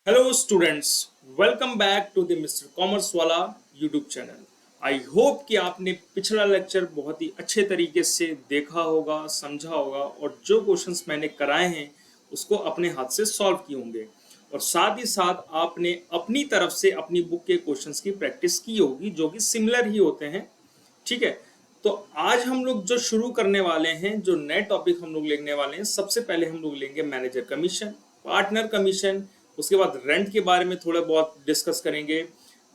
Hello students, welcome back to the Mister Commerce वाला YouTube channel. I hope कि आपने पिछला लेक्चर बहुत ही अच्छे तरीके से देखा होगा, समझा होगा और जो क्वेश्चंस मैंने कराए हैं उसको अपने हाथ से सॉल्व किए होंगे और साथ ही साथ आपने अपनी तरफ से अपनी बुक के क्वेश्चंस की प्रैक्टिस की होगी जो कि सिमिलर ही होते हैं। ठीक है, तो आज हम लोग जो शुरू करने वाले हैं, जो नए टॉपिक हम लोग लेने वाले हैं, सबसे पहले हम लोग लेंगे मैनेजर कमीशन, पार्टनर कमीशन। उसके बाद रेंट के बारे में थोड़ा बहुत डिस्कस करेंगे,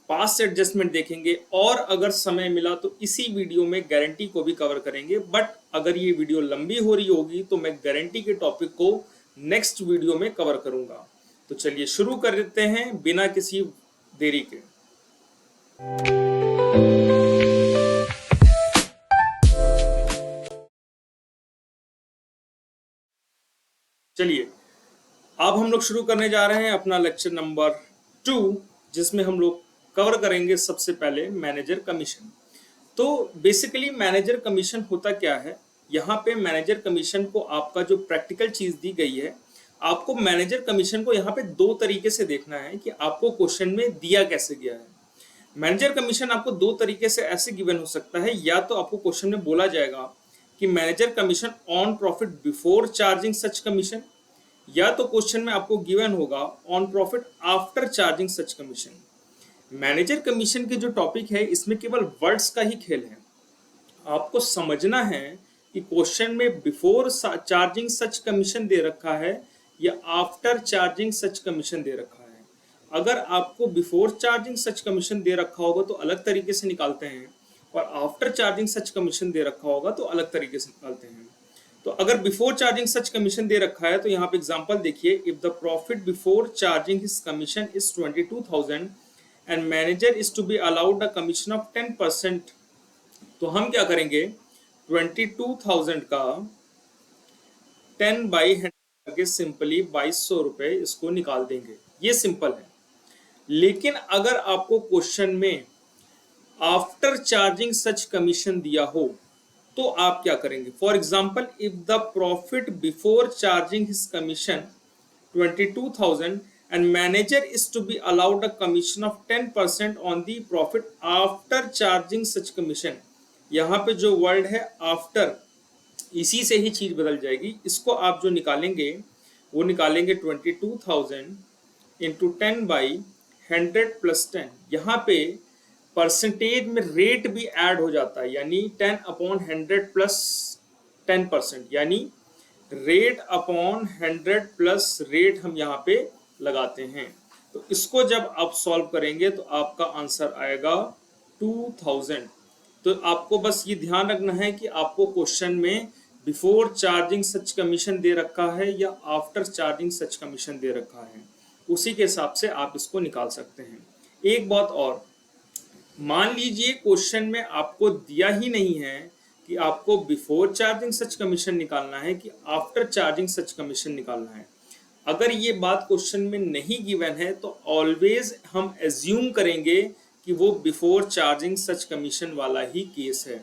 पास्ट एडजस्टमेंट देखेंगे और अगर समय मिला तो इसी वीडियो में गारंटी को भी कवर करेंगे। बट अगर ये वीडियो लंबी हो रही होगी तो मैं गारंटी के टॉपिक को नेक्स्ट वीडियो में कवर करूंगा। तो चलिए शुरू कर देते हैं बिना किसी देरी के। चलिए अब हम लोग शुरू करने जा रहे हैं अपना लेक्चर नंबर 2, जिसमें हम लोग कवर करेंगे सबसे पहले मैनेजर कमीशन। तो बेसिकली मैनेजर कमीशन होता क्या है? यहाँ पे मैनेजर कमीशन को आपका जो प्रैक्टिकल चीज दी गई है, आपको मैनेजर कमीशन को यहाँ पे दो तरीके से देखना है कि आपको क्वेश्चन में दिया कैसे गया है। मैनेजर कमीशन आपको दो तरीके से ऐसे गिवन हो सकता है, या तो आपको क्वेश्चन में बोला जाएगा कि manager commission on profit before charging such commission, या तो क्वेश्चन में आपको गिवन होगा on profit after charging such commission. Manager commission के जो टॉपिक है इसमें केवल वर्ड्स का ही खेल है। आपको समझना है कि क्वेश्चन में बिफोर चार्जिंग सच कमीशन दे रखा है या आफ्टर चार्जिंग सच कमीशन दे रखा है। अगर आपको बिफोर चार्जिंग सच कमीशन दे रखा होगा तो अलग तरीके से निकालते हैं, और आफ्टर चार्जिंग सच कमीशन दे रखा होगा तो अलग तरीके से निकालते हैं। तो अगर बिफोर चार्जिंग सच कमीशन दे रखा है तो यहाँ पे एग्जांपल देखिए, if the profit before charging his commission is 22,000 and manager is to be allowed a commission of 10%, तो हम क्या करेंगे, 22,000 का 10 बाई 100 करके सिंपली 2200 रुपए इसको निकाल देंगे। ये सिंपल है। लेकिन अगर आपको क्वेश्चन में आफ्टर चार्जिंग सच कमीशन दिया हो तो आप क्या करेंगे? For example, if the profit before charging his commission 22,000 and manager is to be allowed a commission of 10% on the profit after charging such commission. यहाँ पे जो वर्ड है आफ्टर, इसी से ही चीज बदल जाएगी। इसको आप जो निकालेंगे वो निकालेंगे 22,000 इंटू 10 बाई 100 प्लस 10। यहाँ पे परसेंटेज में रेट भी ऐड हो जाता है, यानी 10 अपॉन 100 प्लस 10%, यानी रेट अपॉन 100 प्लस रेट हम यहाँ पे लगाते हैं। तो इसको जब आप सॉल्व करेंगे तो आपका आंसर आएगा 2000। तो आपको बस ये ध्यान रखना है कि आपको क्वेश्चन में बिफोर चार्जिंग सच कमीशन दे रखा है या आफ्टर चार्जिंग सच कमीशन दे रखा है, उसी के हिसाब से आप इसको निकाल सकते हैं। एक बात और, मान लीजिए क्वेश्चन में आपको दिया ही नहीं है कि आपको बिफोर चार्जिंग सच कमीशन निकालना है कि आफ्टर चार्जिंग सच कमीशन निकालना है। अगर ये बात क्वेश्चन में नहीं गिवन है तो ऑलवेज हम एज्यूम करेंगे कि वो बिफोर चार्जिंग सच कमीशन वाला ही केस है।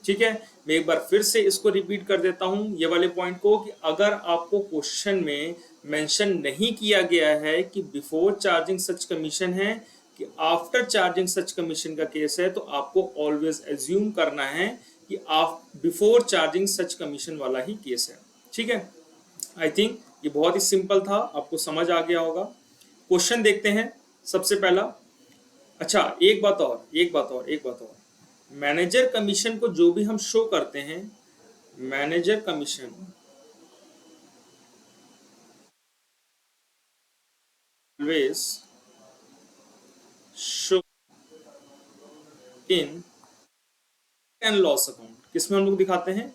ठीक है, मैं एक बार फिर से इसको रिपीट कर देता हूं ये वाले पॉइंट को, कि अगर आपको क्वेश्चन में मेंशन नहीं किया गया है कि बिफोर चार्जिंग सच कमीशन है कि आफ्टर चार्जिंग सच कमीशन का केस है, तो आपको ऑलवेज एज्यूम करना है कि आप बिफोर चार्जिंग सच कमीशन वाला ही केस है। ठीक है, आई थिंक ये बहुत ही सिंपल था, आपको समझ आ गया होगा। क्वेश्चन देखते हैं सबसे पहला। अच्छा, एक बात और, मैनेजर कमीशन को जो भी हम शो करते हैं, manager commission always show in and loss account. किसमें हम लोग दिखाते हैं?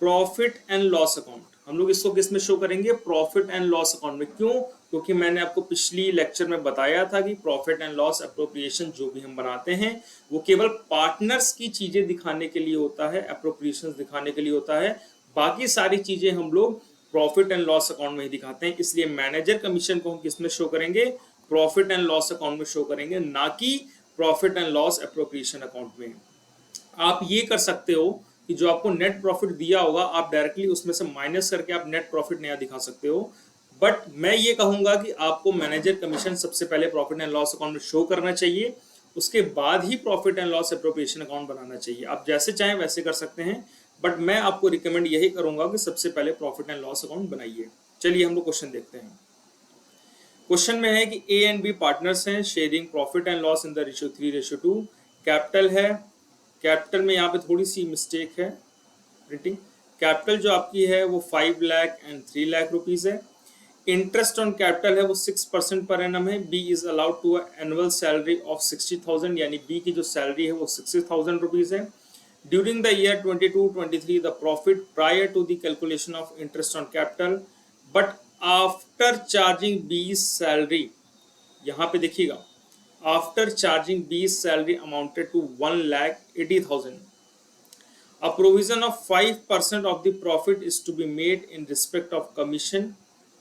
Profit and loss account. हम लोग इसको किस में शो करेंगे? प्रॉफिट एंड लॉस अकाउंट में। क्यों? क्योंकि मैंने आपको पिछली लेक्चर में बताया था कि प्रॉफिट एंड लॉस अप्रोप्रिएशन जो भी हम बनाते हैं वो केवल पार्टनर्स की चीजें दिखाने के लिए होता है, अप्रोप्रिएशन दिखाने के लिए होता है। बाकी सारी चीजें हम लोग प्रॉफिट एंड लॉस अकाउंट में ही दिखाते हैं। इसलिए मैनेजर कमीशन को हम किस में शो करेंगे? प्रॉफिट एंड लॉस अकाउंट में शो करेंगे, ना कि profit and loss appropriation account में। आप ये कर सकते हो कि जो आपको नेट प्रॉफिट दिया होगा आप डायरेक्टली उसमें से माइनस करके आप नेट प्रॉफिट नया दिखा सकते हो। बट मैं ये कहूंगा कि आपको मैनेजर कमीशन सबसे पहले प्रॉफिट एंड लॉस अकाउंट में शो करना चाहिए, उसके बाद ही profit and loss appropriation account बनाना चाहिए। आप जैसे चाहें वैसे कर सकते हैं, बट मैं आपको रिकमेंड यही करूंगा कि सबसे पहले प्रॉफिट एंड लॉस अकाउंट बनाइए। चलिए हम लोग क्वेश्चन देखते हैं। क्वेश्चन में है कि ए एंड बी पार्टनर्स हैं, sharing profit and loss in the ratio 3:2। Capital है, कैपिटल में यहाँ पे थोड़ी सी मिस्टेक है प्रिंटिंग। कैपिटल जो आपकी है वो 5 लाख एंड 3 लाख रुपीज है। इंटरेस्ट ऑन कैपिटल है वो 6% पर एनम है। B is allowed to annual salary of 60,000, यानी बी की जो सैलरी है वो 60,000 रुपीज है। During the year 22-23 the profit prior to the calculation of interest on capital but after charging B salary, यहाँ पे देखिएगा, after charging B salary amounted to 1,80,000। A provision of 5% of the profit is to be made in respect of commission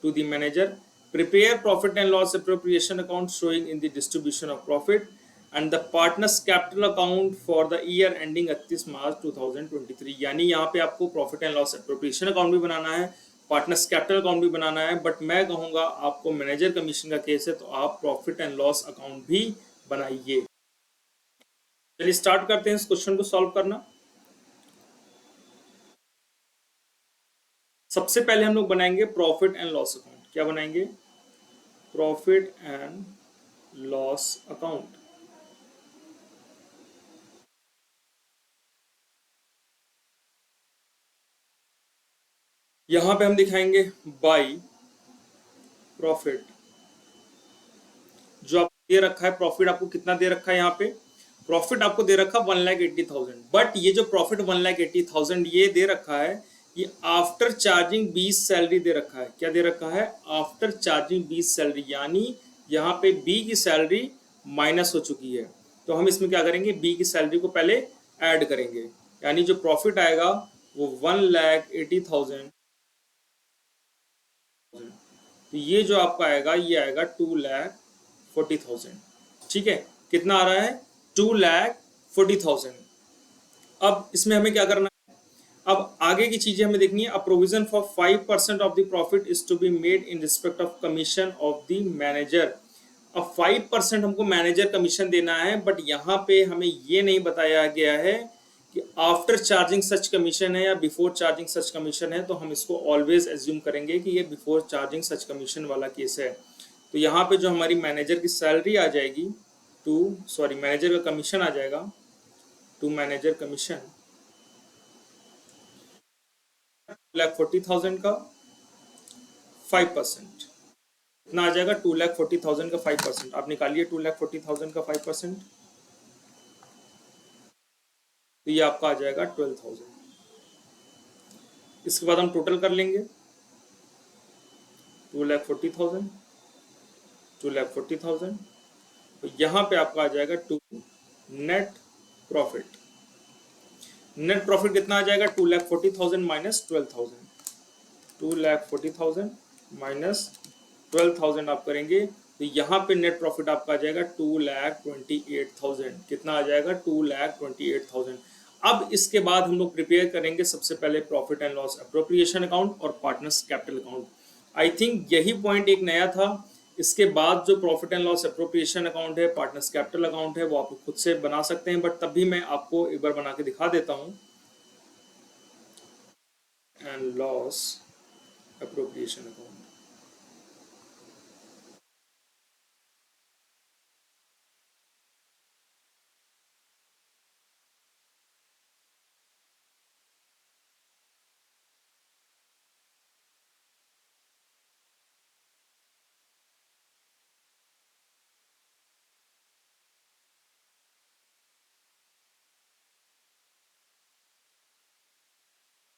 to the manager. Prepare profit and loss appropriation account showing in the distribution of profit and the partners capital account for the year ending 31 March 2023। यानी यहाँ पे आपको profit and loss appropriation account भी बनाना है, partners capital account भी बनाना है, but मैं कहूँगा आपको मैनेजर कमीशन का केस है तो आप प्रॉफिट एंड लॉस अकाउंट भी बनाइए। चलिए स्टार्ट करते हैं इस क्वेश्चन को सॉल्व करना। सबसे पहले हम लोग बनाएंगे प्रॉफिट एंड लॉस अकाउंट। क्या बनाएंगे? Profit and loss account. यहां पे हम दिखाएंगे बाई प्रॉफिट। जो आपको दे रखा है प्रॉफिट, आपको कितना दे रखा है? यहाँ पे प्रॉफिट आपको दे रखा 1,80,000, बट ये जो प्रॉफिट 1,80,000 ये दे रखा है, ये आफ्टर चार्जिंग 20 सैलरी दे रखा है। क्या दे रखा है? आफ्टर चार्जिंग 20 सैलरी, यानी यहाँ पे बी की सैलरी माइनस हो चुकी है। तो हम इसमें क्या करेंगे? बी की सैलरी को पहले ऐड करेंगे, यानी जो प्रॉफिट आएगा वो 1,80,000। तो ये जो आपका आएगा ये आएगा 2,40,000। ठीक है, कितना आ रहा है? 2,40,000। अब इसमें हमें क्या करना है? अब आगे की चीजें हमें देखनी है। A provision for 5% of the profit is to be made in respect of commission of the manager. अब 5% हमको मैनेजर कमीशन देना है, बट यहाँ पे हमें ये नहीं बताया गया है कि आफ्टर चार्जिंग सच कमीशन है या बिफोर चार्जिंग सच कमीशन है। तो हम इसको ऑलवेज एज्यूम करेंगे कि ये बिफोर चार्जिंग सच कमीशन वाला केस है। तो यहाँ पे जो हमारी मैनेजर की सैलरी आ जाएगी मैनेजर का कमीशन आ जाएगा टू मैनेजर कमीशन 2,40,000 का 5%। कितना आ जाएगा? 2,40,000 का 5%। आप निकालिए 2,40,000 का 5%, तो ये आपका आ जाएगा 12,000। इसके बाद हम टोटल कर लेंगे 2,40,000 2,40,000, तो यहाँ पे आपका आ जाएगा 2 नेट प्रॉफिट। नेट प्रॉफिट कितना आ जाएगा? 2,40,000 माइनस 12,000। 2,40,000 माइनस 12,000 आप करेंगे तो यहाँ पे नेट प्रॉफिट आपका आ जाएगा 2,28,000। कितना आ जाएगा? 2,28,000। अब इसके बाद हम लोग प्रिपेयर करेंगे सबसे पहले profit and loss appropriation account और partners capital account. I think यही पॉइंट एक नया था। इसके बाद जो profit and loss appropriation account है, पार्टनर्स कैपिटल अकाउंट है, वो आप खुद से बना सकते हैं, बट तब भी मैं आपको एक बार बना के दिखा देता हूं। एंड लॉस एप्रोप्रिएशन अकाउंट,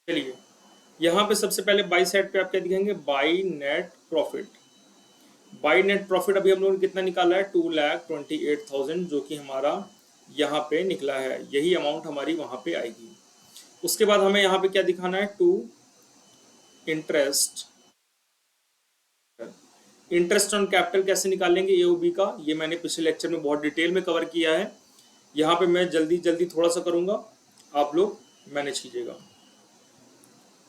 चलिए यहाँ पे सबसे पहले बाई साइड पे आप क्या दिखाएंगे? By net profit. By net profit अभी हम लोगों ने कितना निकाला है? 2,28,000, जो कि हमारा यहाँ पे निकला है। यही अमाउंट हमारी वहां पे आएगी। उसके बाद हमें यहाँ पे क्या दिखाना है? To interest. Interest on capital कैसे निकालेंगे एओबी का, ये मैंने पिछले लेक्चर में बहुत डिटेल में कवर किया है। यहाँ पे मैं जल्दी जल्दी थोड़ा सा करूंगा, आप लोग मैनेज कीजिएगा।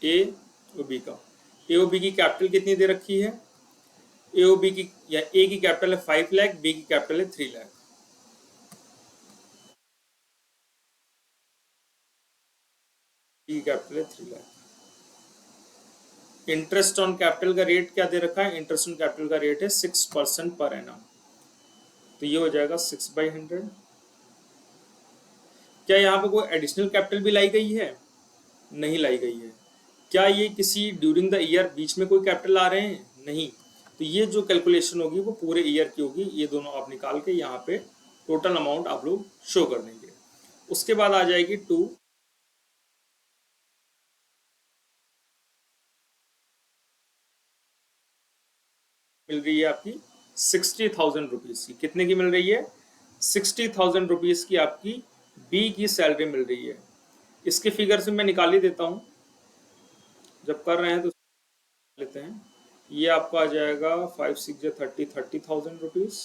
एओबी का, एओबी की कैपिटल कितनी दे रखी है? ए और बी की, या ए की कैपिटल है 5 लाख, बी की कैपिटल है 3 लाख। बी की कैपिटल है 3 लाख। इंटरेस्ट ऑन कैपिटल का रेट क्या दे रखा है? इंटरेस्ट ऑन कैपिटल का रेट है 6% पर एनम। तो ये हो जाएगा 6/100। क्या यहाँ पे कोई एडिशनल कैपिटल भी लाई गई है? नहीं लाई गई है। क्या ये किसी ड्यूरिंग द ईयर बीच में कोई कैपिटल आ रहे हैं? नहीं। तो ये जो कैलकुलेशन होगी वो पूरे ईयर की होगी। ये दोनों आप निकाल के यहाँ पे टोटल अमाउंट आप लोग शो कर देंगे। उसके बाद आ जाएगी 2, मिल रही है आपकी 60,000 रुपीज की। कितने की मिल रही है? 60,000 रुपीज की आपकी बी की सैलरी मिल रही है। इसके फिगर से मैं निकाल ही देता हूँ, जब कर रहे हैं तो लेते हैं। ये आपका आ जाएगा 5 6 30 30,000 रुपीज,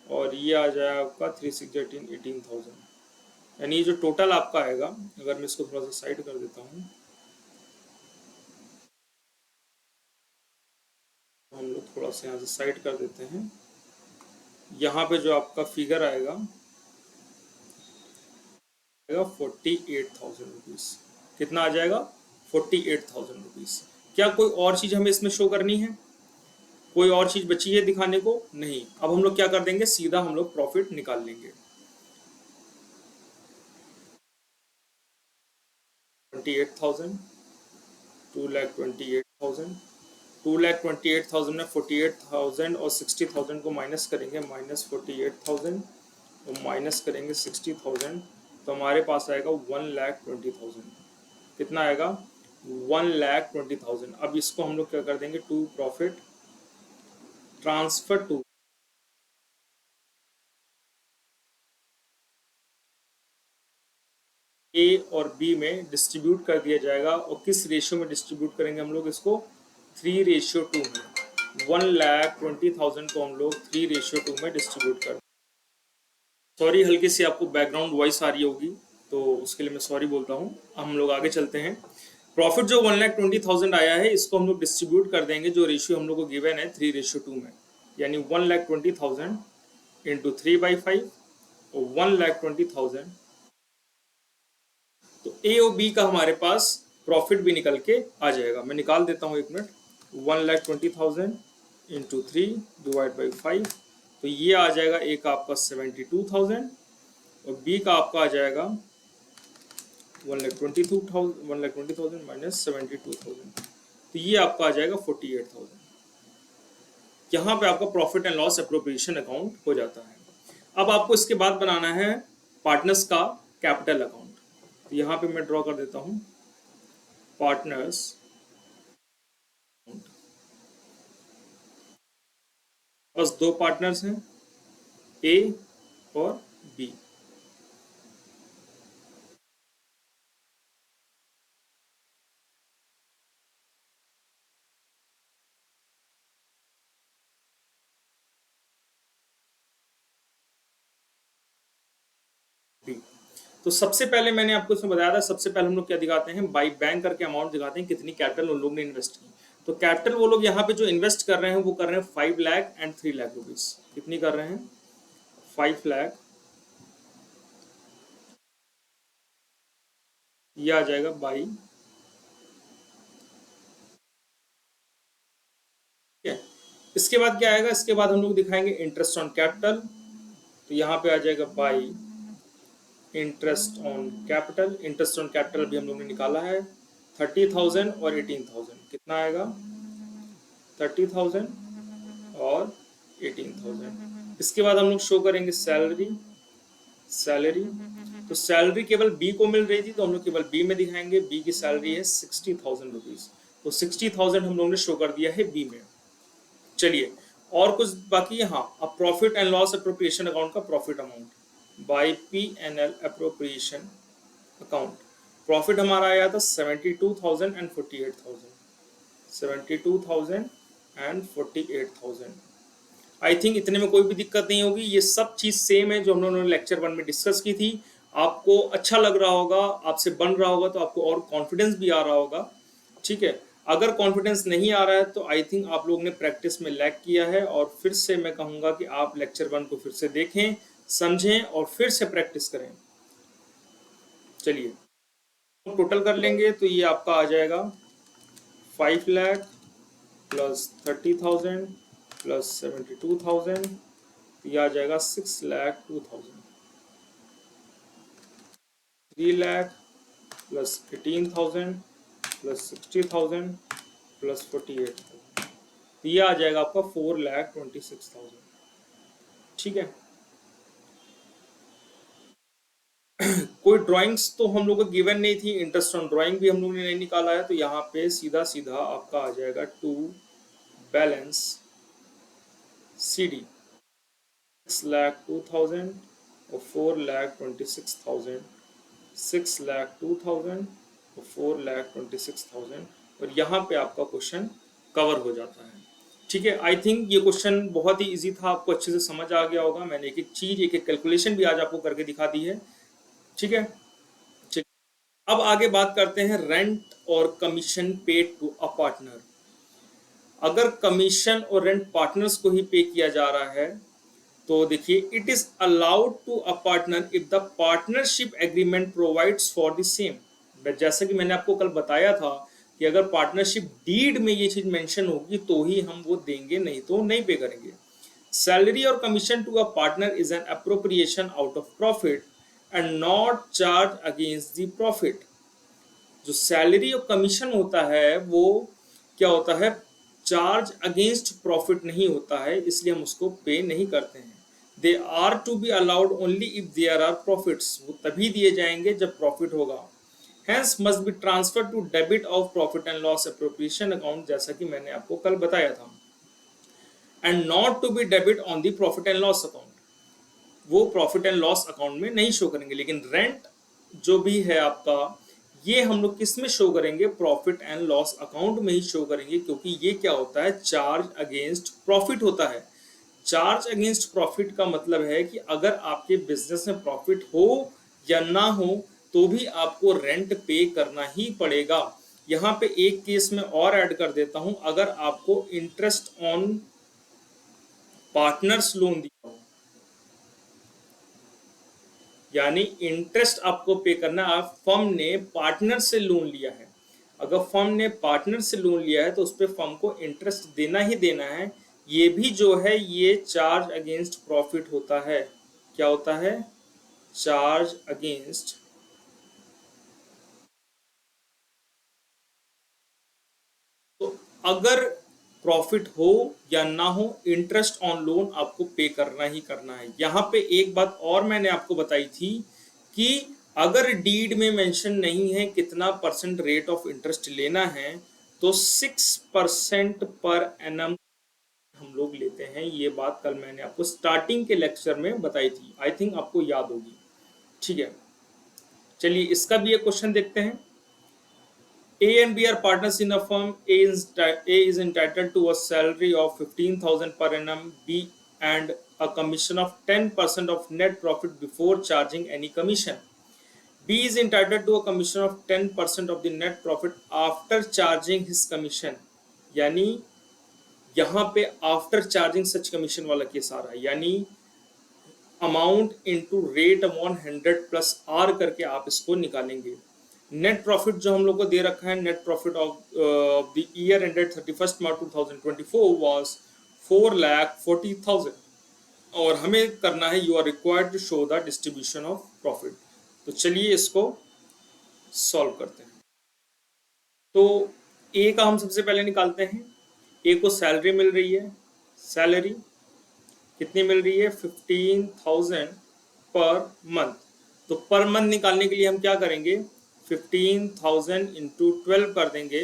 और ये आ जाएगा आपका 3 6 18 18,000। यानी ये जो टोटल आपका आएगा, अगर मैं इसको थोड़ा सा साइड कर देता हूँ, हम लोग थोड़ा सा यहाँ से साइड कर देते हैं। यहाँ पे जो आपका फिगर आएगा 48,000 रुपीज। कितना आ जाएगा? 48,000 रुपीज। क्या कोई और चीज हमें इसमें शो करनी है? कोई और चीज बची है दिखाने को? नहीं। अब हम लोग क्या कर देंगे, सीधा हम लोग प्रॉफिट निकाल लेंगे। 28,000, 2,28,000, 2,28,000 में 48,000 और 60,000 को माइनस करेंगे, -48,000 और माइनस करेंगे 60,000, तो हमारे पास आएगा 1,20,000। कितना आएगा? 1,20,000। अब इसको हम लोग क्या कर देंगे, टू प्रॉफिट ट्रांसफर टू ए और बी में डिस्ट्रीब्यूट कर दिया जाएगा। और किस रेशियो में डिस्ट्रीब्यूट करेंगे हम लोग इसको? 3:2 में। 1,20,000 को हम लोग 3:2 में डिस्ट्रीब्यूट कर। सॉरी, हल्की सी आपको बैकग्राउंड वॉइस आ रही होगी, तो उसके लिए मैं सॉरी बोलता हूँ। हम लोग आगे चलते हैं। प्रॉफिट जो 1,20,000 आया है, इसको हम लोग डिस्ट्रीब्यूट कर देंगे जो रेशियो हम लोग को गिवन है 3:2 में। यानी 1,20,000 इंटू 3/5 और 1,20,000। तो ए और बी का हमारे पास प्रॉफिट भी निकल के आ जाएगा। मैं निकाल देता हूँ, 1 मिनट। 1,20,000 इंटू 3 डिवाइड बाई 5, तो ये आ जाएगा ए का आपका 72,000 और बी का आपका आ जाएगा 1,20,000 माइनस 72,000, तो ये आपका आ जाएगा 48,000। यहाँ पे आपका profit and loss appropriation account हो जाता है। अब आपको इसके बाद बनाना है पार्टनर्स का कैपिटल अकाउंट। तो यहाँ पे मैं ड्रॉ कर देता हूँ पार्टनर्स। बस 2 पार्टनर्स हैं, ए और बी। बी। तो सबसे पहले मैंने आपको इसमें बताया था, सबसे पहले हम लोग क्या दिखाते हैं, बाई बैंक करके अमाउंट दिखाते हैं, कितनी कैपिटल उन लोग ने इन्वेस्ट की। तो कैपिटल वो लोग यहाँ पे जो इन्वेस्ट कर रहे हैं वो कर रहे हैं 5 लाख एंड 3 लाख रुपीज। कितनी कर रहे हैं? 5 लाख, ये आ जाएगा बाई, ठीक है। इसके बाद क्या आएगा? इसके बाद हम लोग दिखाएंगे इंटरेस्ट ऑन कैपिटल। तो यहाँ पे आ जाएगा by interest on capital. Interest on capital भी हम लोग ने निकाला है 30,000 और 18,000। कितना आएगा? 30,000 और 18,000। इसके बाद हम लोग शो करेंगे सैलरी। सैलरी, तो सैलरी केवल बी को मिल रही थी, तो हम लोग केवल बी में दिखाएंगे। बी की सैलरी है 60,000 रुपीज, तो 60,000 हम लोग ने शो कर दिया है बी में। चलिए, और कुछ बाकी है? हाँ, अब profit and loss appropriation account का profit amount by P and L appropriation account. Profit हमारा आया था 72,000 एंड 48,000। 72,000 एंड 48,000। आई थिंक इतने में कोई भी दिक्कत नहीं होगी। ये सब चीज़ सेम है जो हम लोगों ने लेक्चर 1 में डिस्कस की थी। आपको अच्छा लग रहा होगा, आपसे बन रहा होगा, तो आपको और कॉन्फिडेंस भी आ रहा होगा, ठीक है। अगर कॉन्फिडेंस नहीं आ रहा है तो आई थिंक आप लोगों ने प्रैक्टिस में लैग किया है, और फिर से मैं कहूँगा कि आप लेक्चर 1 को फिर से देखें, समझें और फिर से प्रैक्टिस करें। चलिए टोटल कर लेंगे तो ये आपका आ जाएगा 5 लाख प्लस 30,000 प्लस 72,000, ये आ जाएगा 6,02,000। 3 लाख प्लस 18,000 प्लस 60,000 प्लस 48,000, तो ये आ जाएगा आपका 4,26,000। ठीक है। कोई ड्राइंग्स तो हम लोग को गिवन नहीं थी, इंटरेस्ट ऑन ड्राइंग भी हम लोग ने नहीं निकाला है, तो यहाँ पे सीधा सीधा आपका आ जाएगा टू बैलेंस CD 6,02,000 और 4,26,000, 6,02,000 और 4,26,000, और यहाँ पे आपका क्वेश्चन कवर हो जाता है। ठीक है। आई थिंक ये क्वेश्चन बहुत ही इजी था, आपको अच्छे से समझ आ गया होगा। मैंने एक एक चीज, एक एक कैलकुलेशन भी आज आपको करके दिखा दी है। ठीक है। अब आगे बात करते हैं रेंट और commission paid to a partner. अगर कमीशन और रेंट पार्टनर्स को ही पे किया जा रहा है तो देखिए, it is allowed to a partner if the partnership agreement provides for the same. जैसा कि मैंने आपको कल बताया था कि अगर पार्टनरशिप डीड में ये चीज मेंशन होगी तो ही हम वो देंगे, नहीं तो नहीं पे करेंगे। सैलरी और commission to a partner is an appropriation out of profit and not charge against the profit. जो सैलरी और कमीशन होता है वो क्या होता है, चार्ज अगेंस्ट प्रॉफिट नहीं होता है, इसलिए हम उसको पे नहीं करते हैं। They are to be allowed only if there are profits, वो तभी दिए जाएंगे जब प्रॉफिट होगा। Hence must be transfer to debit of profit and loss appropriation account, जैसा कि मैंने आपको कल बताया था, and not to be debit on the profit and loss account, वो प्रॉफिट एंड लॉस अकाउंट में नहीं शो करेंगे। लेकिन रेंट जो भी है आपका, ये हम लोग किस में शो करेंगे, प्रॉफिट एंड लॉस अकाउंट में ही शो करेंगे, क्योंकि ये क्या होता है, चार्ज अगेंस्ट प्रॉफिट होता है। चार्ज अगेंस्ट प्रॉफिट का मतलब है कि अगर आपके बिजनेस में प्रॉफिट हो या ना हो तो भी आपको रेंट पे करना ही पड़ेगा। यहाँ पे एक केस में और ऐड कर देता हूं, अगर आपको इंटरेस्ट ऑन पार्टनर्स लोन दिया हो, यानी इंटरेस्ट आपको पे करना, आप फर्म ने पार्टनर से लोन लिया है, अगर फर्म ने पार्टनर से लोन लिया है तो उस पर फर्म को इंटरेस्ट देना ही देना है। ये भी जो है ये चार्ज अगेंस्ट प्रॉफिट होता है। क्या होता है, चार्ज अगेंस्ट। तो अगर प्रॉफिट हो या ना हो, इंटरेस्ट ऑन लोन आपको पे करना ही करना है। यहाँ पे एक बात और मैंने आपको बताई थी कि अगर डीड में मेंशन नहीं है कितना परसेंट रेट ऑफ इंटरेस्ट लेना है, तो 6% पर एनम हम लोग लेते हैं। ये बात कल मैंने आपको स्टार्टिंग के लेक्चर में बताई थी, आई थिंक आपको याद होगी। ठीक है। चलिए इसका भी एक क्वेश्चन देखते हैं। A and B are partners in a firm. A is entitled to a salary of 15,000 per annum. B and a commission of 10% of net profit before charging any commission. B is entitled to a commission of 10% of the net profit after charging his commission. यानी यहाँ पे after charging such commission वाला case आ रहा है, यानी amount into rate upon 100 plus R करके आप इसको निकालेंगे। नेट प्रॉफिट जो हम लोग को दे रखा है, net profit of the year ended 31 March 2024 was 4,40,000, और हमें करना है, you are required to show the distribution of profit. तो चलिए इसको सॉल्व करते हैं। तो ए का हम सबसे पहले निकालते हैं। ए को सैलरी मिल रही है, सैलरी कितनी मिल रही है, 15,000 पर मंथ। तो पर मंथ निकालने के लिए हम क्या करेंगे, 15,000 इंटू 12 कर देंगे,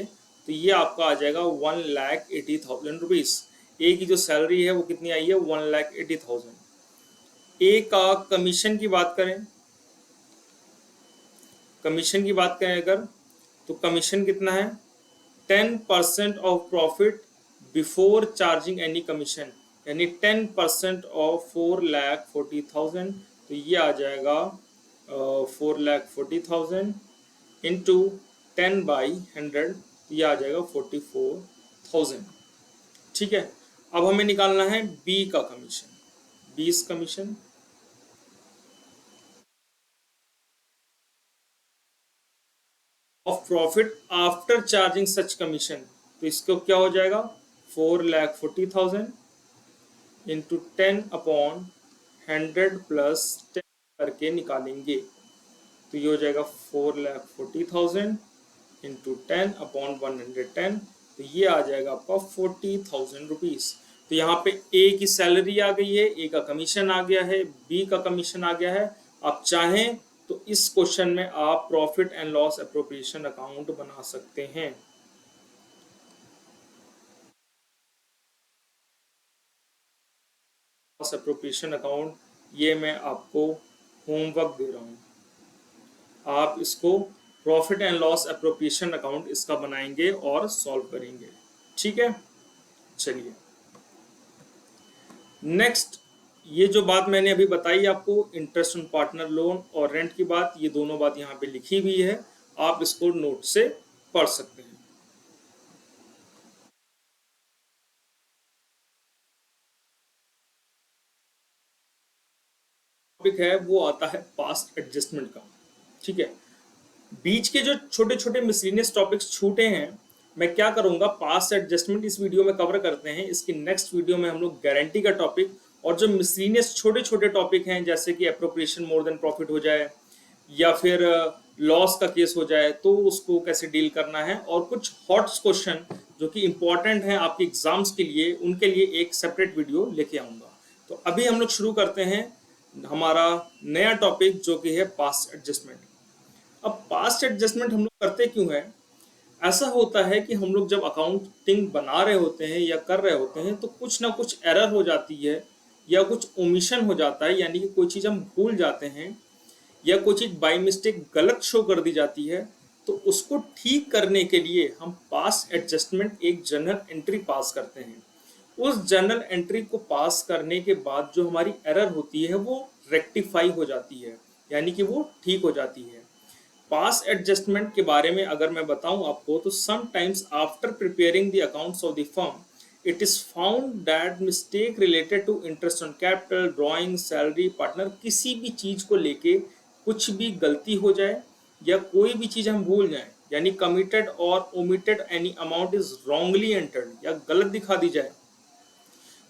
तो ये आपका आ जाएगा 1,80,000 रुपीज़। ए की जो सैलरी है वो कितनी आई है, 1,80,000। ए का कमीशन की बात करें, कमीशन की बात करें अगर, तो कमीशन कितना है, 10% of profit before charging any commission, यानी 10% ऑफ 4,40,000, तो ये आ जाएगा 4,40,000 इंटू 10/100, ये आ जाएगा 44,000। ठीक है, अब हमें निकालना है बी का commission. 20 commission of profit after charging such commission, तो इसको क्या हो जाएगा 4,40,000 इंटू 10/100 प्लस 10 करके निकालेंगे, तो ये हो जाएगा 4,40,000 इंटू 10/110, तो ये आ जाएगा आपका 40,000 रुपीज। तो यहाँ पे ए की सैलरी आ गई है, ए का कमीशन आ गया है, बी का कमीशन आ गया है। आप चाहें तो इस क्वेश्चन में आप profit and loss appropriation account बना सकते हैं। लॉस एप्रोप्रिएशन अकाउंट ये मैं आपको होमवर्क दे रहा हूँ, आप इसको profit and loss appropriation account इसका बनाएंगे और सॉल्व करेंगे। ठीक है, चलिए नेक्स्ट, ये जो बात मैंने अभी बताई आपको इंटरेस्ट ऑन पार्टनर लोन और रेंट की बात, ये दोनों बात यहाँ पे लिखी हुई है, आप इसको नोट से पढ़ सकते हैं। टॉपिक है वो आता है पास्ट एडजस्टमेंट का। ठीक है, बीच के जो छोटे छोटे मिसलिनियस टॉपिक्स छूटे हैं, मैं क्या करूंगा, पास्ट एडजस्टमेंट इस वीडियो में कवर करते हैं, इसकी नेक्स्ट वीडियो में हम लोग गारंटी का टॉपिक और जो मिसलिनियस छोटे छोटे टॉपिक हैं जैसे कि एप्रोप्रिएशन मोर देन प्रॉफिट हो जाए या फिर लॉस का केस हो जाए तो उसको कैसे डील करना है, और कुछ हॉट क्वेश्चन जो कि इंपॉर्टेंट हैं आपके एग्जाम्स के लिए, उनके लिए एक सेपरेट वीडियो लेके आऊंगा। तो अभी हम लोग शुरू करते हैं हमारा नया टॉपिक जो कि है पास्ट एडजस्टमेंट। अब पास्ट एडजस्टमेंट हम लोग करते क्यों है, ऐसा होता है कि हम लोग जब अकाउंटिंग बना रहे होते हैं या कर रहे होते हैं तो कुछ ना कुछ एरर हो जाती है या कुछ ओमिशन हो जाता है, यानी कि कोई चीज़ हम भूल जाते हैं या कोई चीज़ बाई मिस्टेक गलत शो कर दी जाती है, तो उसको ठीक करने के लिए हम पास्ट एडजस्टमेंट एक जर्नल एंट्री पास करते हैं। उस जर्नल एंट्री को पास करने के बाद जो हमारी एरर होती है वो रेक्टिफाई हो जाती है, यानी कि वो ठीक हो जाती है। पास एडजस्टमेंट के बारे में अगर मैं बताऊं आपको, तो sometimes after preparing the accounts of the firm it is found that mistake related to interest on capital, drawing, salary, partner, किसी भी चीज को लेके कुछ भी गलती हो जाए या कोई भी चीज हम भूल जाएं, यानी कमिटेड और omitted any amount is wrongly entered या गलत दिखा दी जाए,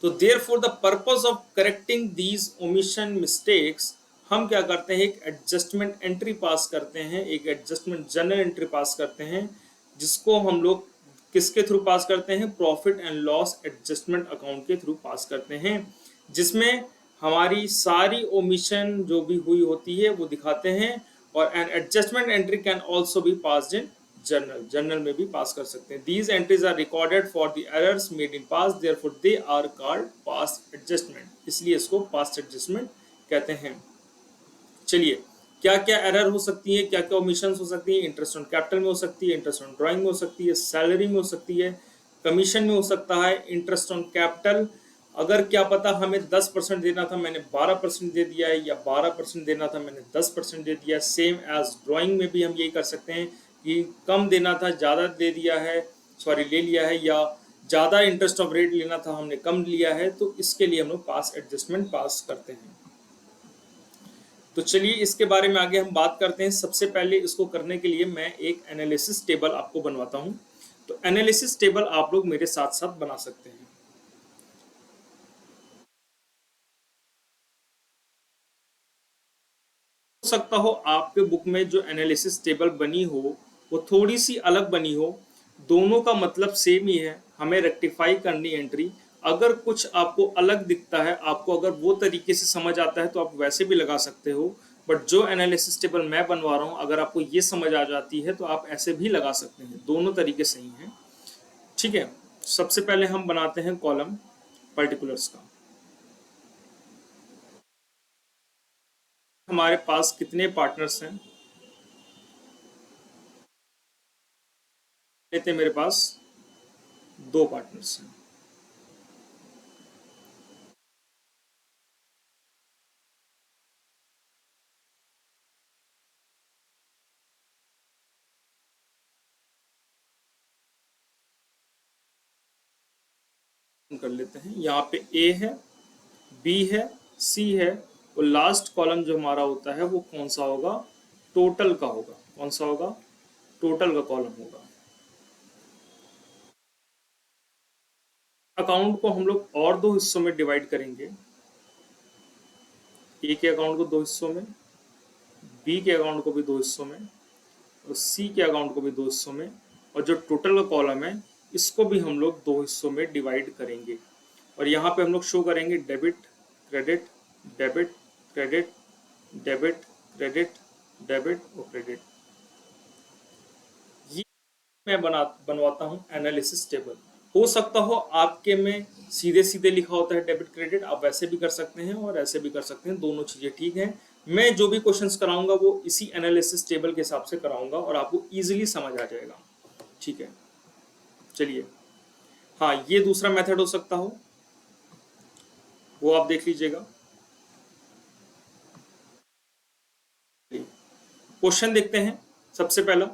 तो therefore the purpose of correcting these omission mistakes हम क्या करते हैं, एक एडजस्टमेंट एंट्री पास करते हैं, एक एडजस्टमेंट जर्नल एंट्री पास करते हैं, जिसको हम लोग किसके थ्रू पास करते हैं, profit and loss adjustment account के थ्रू पास करते हैं, जिसमें हमारी सारी ओमिशन जो भी हुई होती है वो दिखाते हैं। और an adjustment entry can also be passed in journal, journal में भी पास कर सकते हैं। These entries are recorded for the errors made in past, therefore they are called past adjustment, इसलिए इसको पास्ट एडजस्टमेंट कहते हैं। चलिए, क्या क्या एरर हो सकती है, क्या क्या ओमिशन हो सकती है, इंटरेस्ट ऑन कैपिटल में हो सकती है, इंटरेस्ट ऑन ड्राइंग में हो सकती है, सैलरी में हो सकती है, कमीशन में हो सकता है। इंटरेस्ट ऑन कैपिटल, अगर क्या पता हमें 10% देना था मैंने 12% दे दिया है, या 12% देना था मैंने 10% दे दिया। सेम एज ड्राइंग में भी हम यही कर सकते हैं कि कम देना था ज़्यादा दे दिया है, सॉरी ले लिया है, या ज़्यादा इंटरेस्ट ऑफ रेट लेना था हमने कम लिया है, तो इसके लिए हम लोग पास एडजस्टमेंट पास करते हैं। तो चलिए इसके बारे में आगे हम बात करते हैं। सबसे पहले इसको करने के लिए मैं एक एनालिसिस टेबल आपको बनवाता हूं, तो एनालिसिस टेबल आप लोग मेरे साथ साथ बना सकते हैं। हो सकता हो आपके बुक में जो एनालिसिस टेबल बनी हो वो थोड़ी सी अलग बनी हो, दोनों का मतलब सेम ही है, हमें रेक्टिफाई करनी एंट्री। अगर कुछ आपको अलग दिखता है, आपको अगर वो तरीके से समझ आता है तो आप वैसे भी लगा सकते हो, बट जो एनालिसिस टेबल मैं बनवा रहा हूँ अगर आपको ये समझ आ जाती है तो आप ऐसे भी लगा सकते हैं, दोनों तरीके सही हैं। ठीक है, सबसे पहले हम बनाते हैं कॉलम पर्टिकुलर्स का। हमारे पास कितने पार्टनर्स हैं, लेते मेरे पास 2 पार्टनर्स हैं। कर लेते हैं। यहाँ पे ए है, बी है, सी है, और लास्ट कॉलम जो हमारा होता है वो कौन सा होगा? टोटल का होगा। कौन सा होगा? टोटल का कॉलम होगा। अकाउंट को हम लोग और दो हिस्सों में डिवाइड करेंगे। ए के अकाउंट को दो हिस्सों में, बी के अकाउंट को भी दो हिस्सों में, और सी के अकाउंट को भी दो हिस्सों में, और जो टोटल का कॉलम है इसको भी हम लोग दो हिस्सों में डिवाइड करेंगे। और यहाँ पे हम लोग शो करेंगे debit credit, debit credit, debit credit, debit और क्रेडिट। ये मैं बनवाता हूँ एनालिसिस टेबल। हो सकता हो आपके में सीधे सीधे लिखा होता है डेबिट क्रेडिट, आप वैसे भी कर सकते हैं और ऐसे भी कर सकते हैं, दोनों चीजें ठीक हैं। मैं जो भी क्वेश्चंस कराऊंगा वो इसी एनालिसिस टेबल के हिसाब से कराऊंगा और आपको इजीली समझ आ जाएगा। ठीक है, चलिए। हाँ, ये दूसरा मेथड हो सकता हो, वो आप देख लीजिएगा। क्वेश्चन देखते हैं। सबसे पहला,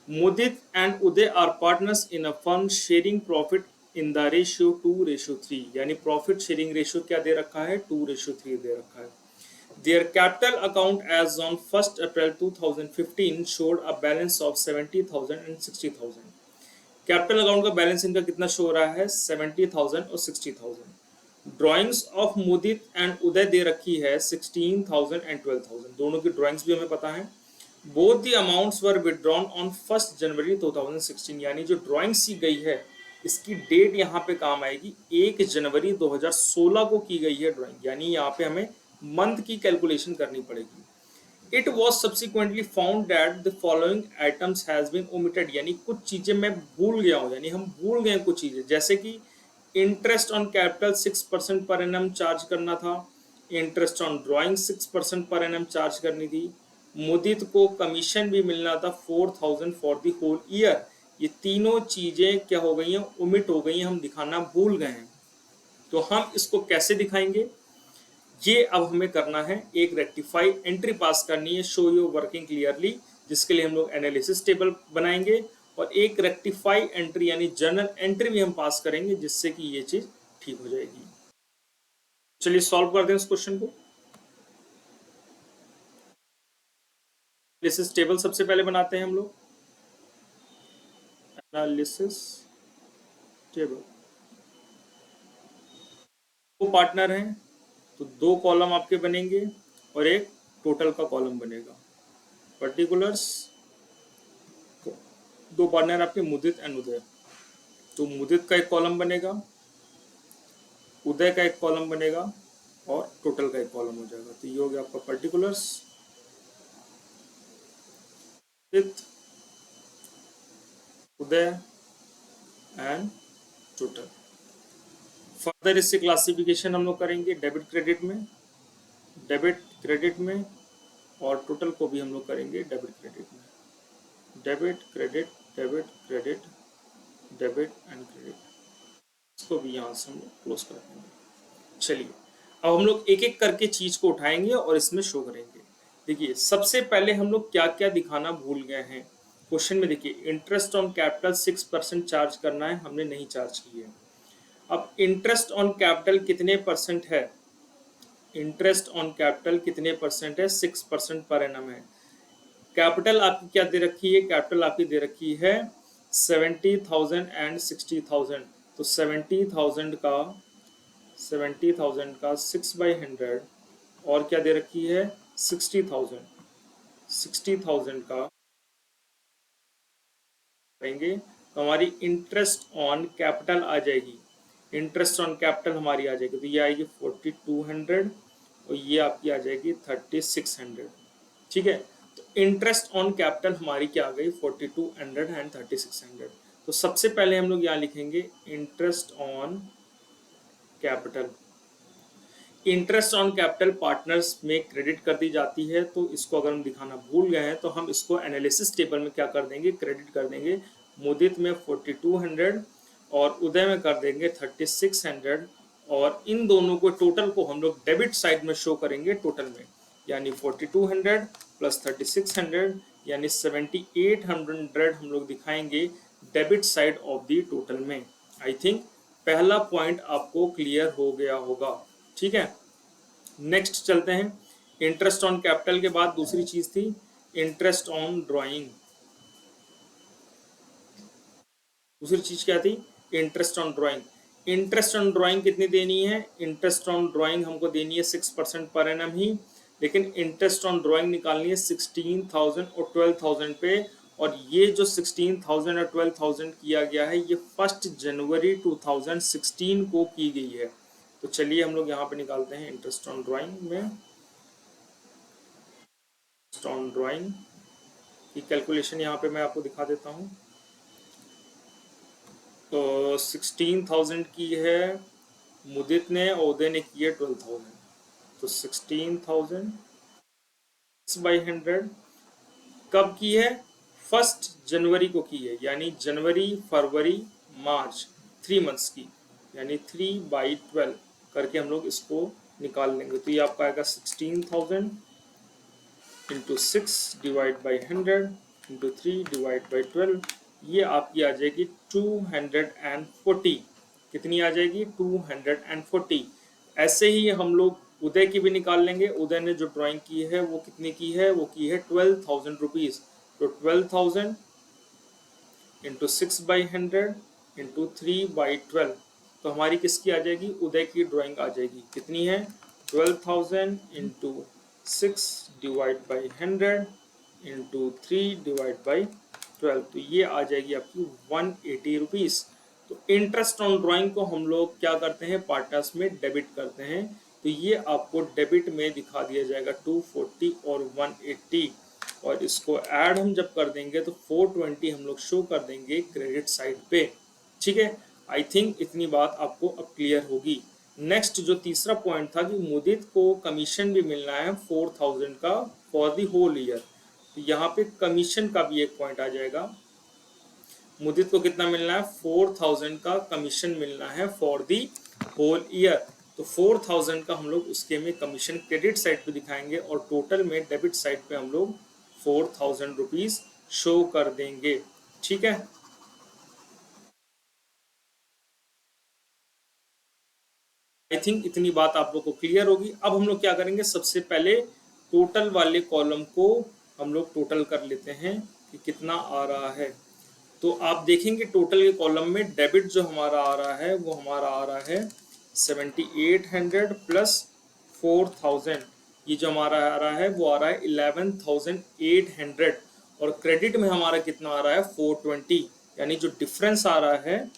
Mudit and Uday are partners in a fund sharing profit in the ratio 2:3, यानी प्रॉफिट शेयरिंग रेशियो क्या दे रखा है? 2:3 दे रखा है। Their capital account as on 1st April 2015 showed a balance of 70,000 and 60,000. Capital account का बैलेंस इनका कितना show हो रहा है? 70,000 और 60,000। ड्राइंग्स ऑफ मुदित एंड उदय दे रखी है 16,000 एंड 12,000। दोनों की ड्राइंग्स भी हमें पता है। Both the amounts were withdrawn on 1 जनवरी 2016, यानी जो ड्राइंग सी गई है इसकी डेट यहाँ पे काम आएगी 1 जनवरी 2016 को की गई है ड्राइंग, यानी यहाँ पे हमें मंथ की कैलकुलेशन करनी पड़ेगी। It was subsequently found that the following items has been omitted, यानी कुछ चीजें मैं भूल गया हूँ, यानी हम भूल गए कुछ चीजें, जैसे कि इंटरेस्ट ऑन कैपिटल 6% पर एनम चार्ज करना था, इंटरेस्ट ऑन ड्राइंग 6% पर एनम चार्ज करनी थी, मुदित को कमीशन भी मिलना था 4,000 फॉर द होल ईयर। ये तीनों चीजें क्या हो गई हैं? ओमिट हो गई हैं, हम दिखाना भूल गए हैं। तो हम इसको कैसे दिखाएंगे? ये अब हमें करना है, एक रेक्टिफाई एंट्री पास करनी है, शो यू वर्किंग क्लियरली, जिसके लिए हम लोग एनालिसिस टेबल बनाएंगे और एक रेक्टिफाई एंट्री यानी जर्नल एंट्री भी हम पास करेंगे, जिससे कि ये चीज ठीक हो जाएगी। चलिए सॉल्व कर दें इस क्वेश्चन को। एनालिसिस टेबल सबसे पहले बनाते हैं हम लोग। एनालिसिस टेबल, दो पार्टनर हैं तो दो कॉलम आपके बनेंगे और एक टोटल का कॉलम बनेगा। पर्टिकुलर्स, दो पार्टनर आपके मुदित एंड उदय, तो मुदित का एक कॉलम बनेगा, उदय का एक कॉलम बनेगा और टोटल का एक कॉलम हो जाएगा। तो ये हो गया आपका particulars, Uday and total. Further इससे क्लासिफिकेशन हम लोग करेंगे डेबिट क्रेडिट में, डेबिट क्रेडिट में, और टोटल को भी हम लोग करेंगे डेबिट क्रेडिट में। Debit credit, debit credit, debit and credit, इसको भी यहाँ से हम लोग क्लोज कर देंगे। चलिए अब हम लोग एक एक करके चीज को उठाएंगे और इसमें शो करेंगे। देखिए सबसे पहले हम लोग क्या क्या दिखाना भूल गए हैं क्वेश्चन में। देखिए इंटरेस्ट ऑन कैपिटल 6% चार्ज करना है, हमने नहीं चार्ज की है। अब इंटरेस्ट ऑन कैपिटल कितने परसेंट है? इंटरेस्ट ऑन कैपिटल कितने परसेंट है? 6% पर एनम है। कैपिटल आपकी क्या दे रखी है? कैपिटल आपकी दे रखी है 70,000 एंड 60,000। तो 70,000 का 6/100 और क्या दे रखी है? 60,000 का करेंगे तो हमारी इंटरेस्ट ऑन कैपिटल आ जाएगी। इंटरेस्ट ऑन कैपिटल हमारी आ जाएगी, तो ये आएगी 4,200 और ये आपकी आ जाएगी 3,600। ठीक है, तो इंटरेस्ट ऑन कैपिटल हमारी क्या आ गई? 4,200 एंड 3,600। तो सबसे पहले हम लोग यहाँ लिखेंगे interest on capital. Interest on capital partners में क्रेडिट कर दी जाती है, तो इसको अगर हम दिखाना भूल गए हैं तो हम इसको एनालिसिस टेबल में क्या कर देंगे? क्रेडिट कर देंगे। मुदित में 4,200 और उदय में कर देंगे 3,600, और इन दोनों को टोटल को हम लोग डेबिट साइड में शो करेंगे टोटल में, यानी 4,200 प्लस 3,600 यानी 7,800 हम लोग दिखाएंगे debit side of the total में। आई थिंक पहला पॉइंट आपको क्लियर हो गया होगा। ठीक है, नेक्स्ट चलते हैं। इंटरेस्ट ऑन कैपिटल के बाद दूसरी चीज थी इंटरेस्ट ऑन ड्राइंग। दूसरी चीज क्या थी? Interest on drawing. Interest on drawing कितनी देनी है? इंटरेस्ट ऑन ड्राइंग हमको देनी है 6% पर एनम ही, लेकिन इंटरेस्ट ऑन ड्राइंग निकालनी है 16,000 और 12,000 पे। और ये जो 16,000 और 12,000 किया गया है ये 1 जनवरी 2016 को की गई है। तो चलिए हम लोग यहाँ पे निकालते हैं इंटरेस्ट ऑन ड्राइंग में। इंटरेस्ट ऑन ड्राइंग की कैलकुलेशन यहाँ पे मैं आपको दिखा देता हूँ। तो 16,000 की है मुदित ने और उदय ने की है 12,000। तो 16,000 बाई 100 कब की है? 1 जनवरी को की है, यानी जनवरी फरवरी मार्च 3 मंथ्स की, यानी 3/12 करके हम लोग इसको निकाल लेंगे। तो ये आपका आएगा 16,000 into 6 divide by 100 into 3 divide by 12, ये आपकी आ जाएगी 240। कितनी आ जाएगी? 240। ऐसे ही हम लोग उदय की भी निकाल लेंगे। उदय ने जो ड्राइंग की है वो कितनी की है? वो की है 12,000 रुपीज। तो 12,000 इंटू 6/100 इंटू 3/12, तो हमारी किसकी आ जाएगी? उदय की ड्राइंग आ जाएगी। कितनी है? 12,000 into 6 divide by 100 into 3 divide by 12, तो ये आ जाएगी आपकी 180 रुपीज। तो इंटरेस्ट ऑन ड्राइंग को हम लोग क्या करते हैं? पार्टनर्स में डेबिट करते हैं। तो ये आपको डेबिट में दिखा दिया जाएगा 240 और 180, और इसको ऐड हम जब कर देंगे तो 420 हम लोग शो कर देंगे क्रेडिट साइड पे। ठीक है, आई थिंक इतनी बात आपको अब क्लियर होगी। नेक्स्ट जो तीसरा पॉइंट था कि मुदित को कमीशन भी मिलना है 4,000 का फॉर द होल ईयर। तो यहाँ पे कमीशन का भी एक पॉइंट आ जाएगा। मुदित को कितना मिलना है? 4,000 का कमीशन मिलना है फॉर दी होल ईयर। तो 4,000 का हम लोग उसके में कमीशन क्रेडिट साइड पे दिखाएंगे और टोटल में डेबिट साइड पे हम लोग 4,000 रुपीज शो कर देंगे। ठीक है, आई थिंक इतनी बात आप लोग को क्लियर होगी। अब हम लोग क्या करेंगे? सबसे पहले टोटल वाले कॉलम को हम लोग टोटल कर लेते हैं कि कितना आ रहा है। तो आप देखेंगे टोटल के कॉलम में डेबिट जो हमारा आ रहा है वो हमारा आ रहा है 7,800 प्लस 4,000। ये जो हमारा आ रहा है वो आ रहा है 11,800, और क्रेडिट में हमारा कितना आ रहा है? 420। यानी जो डिफरेंस आ रहा है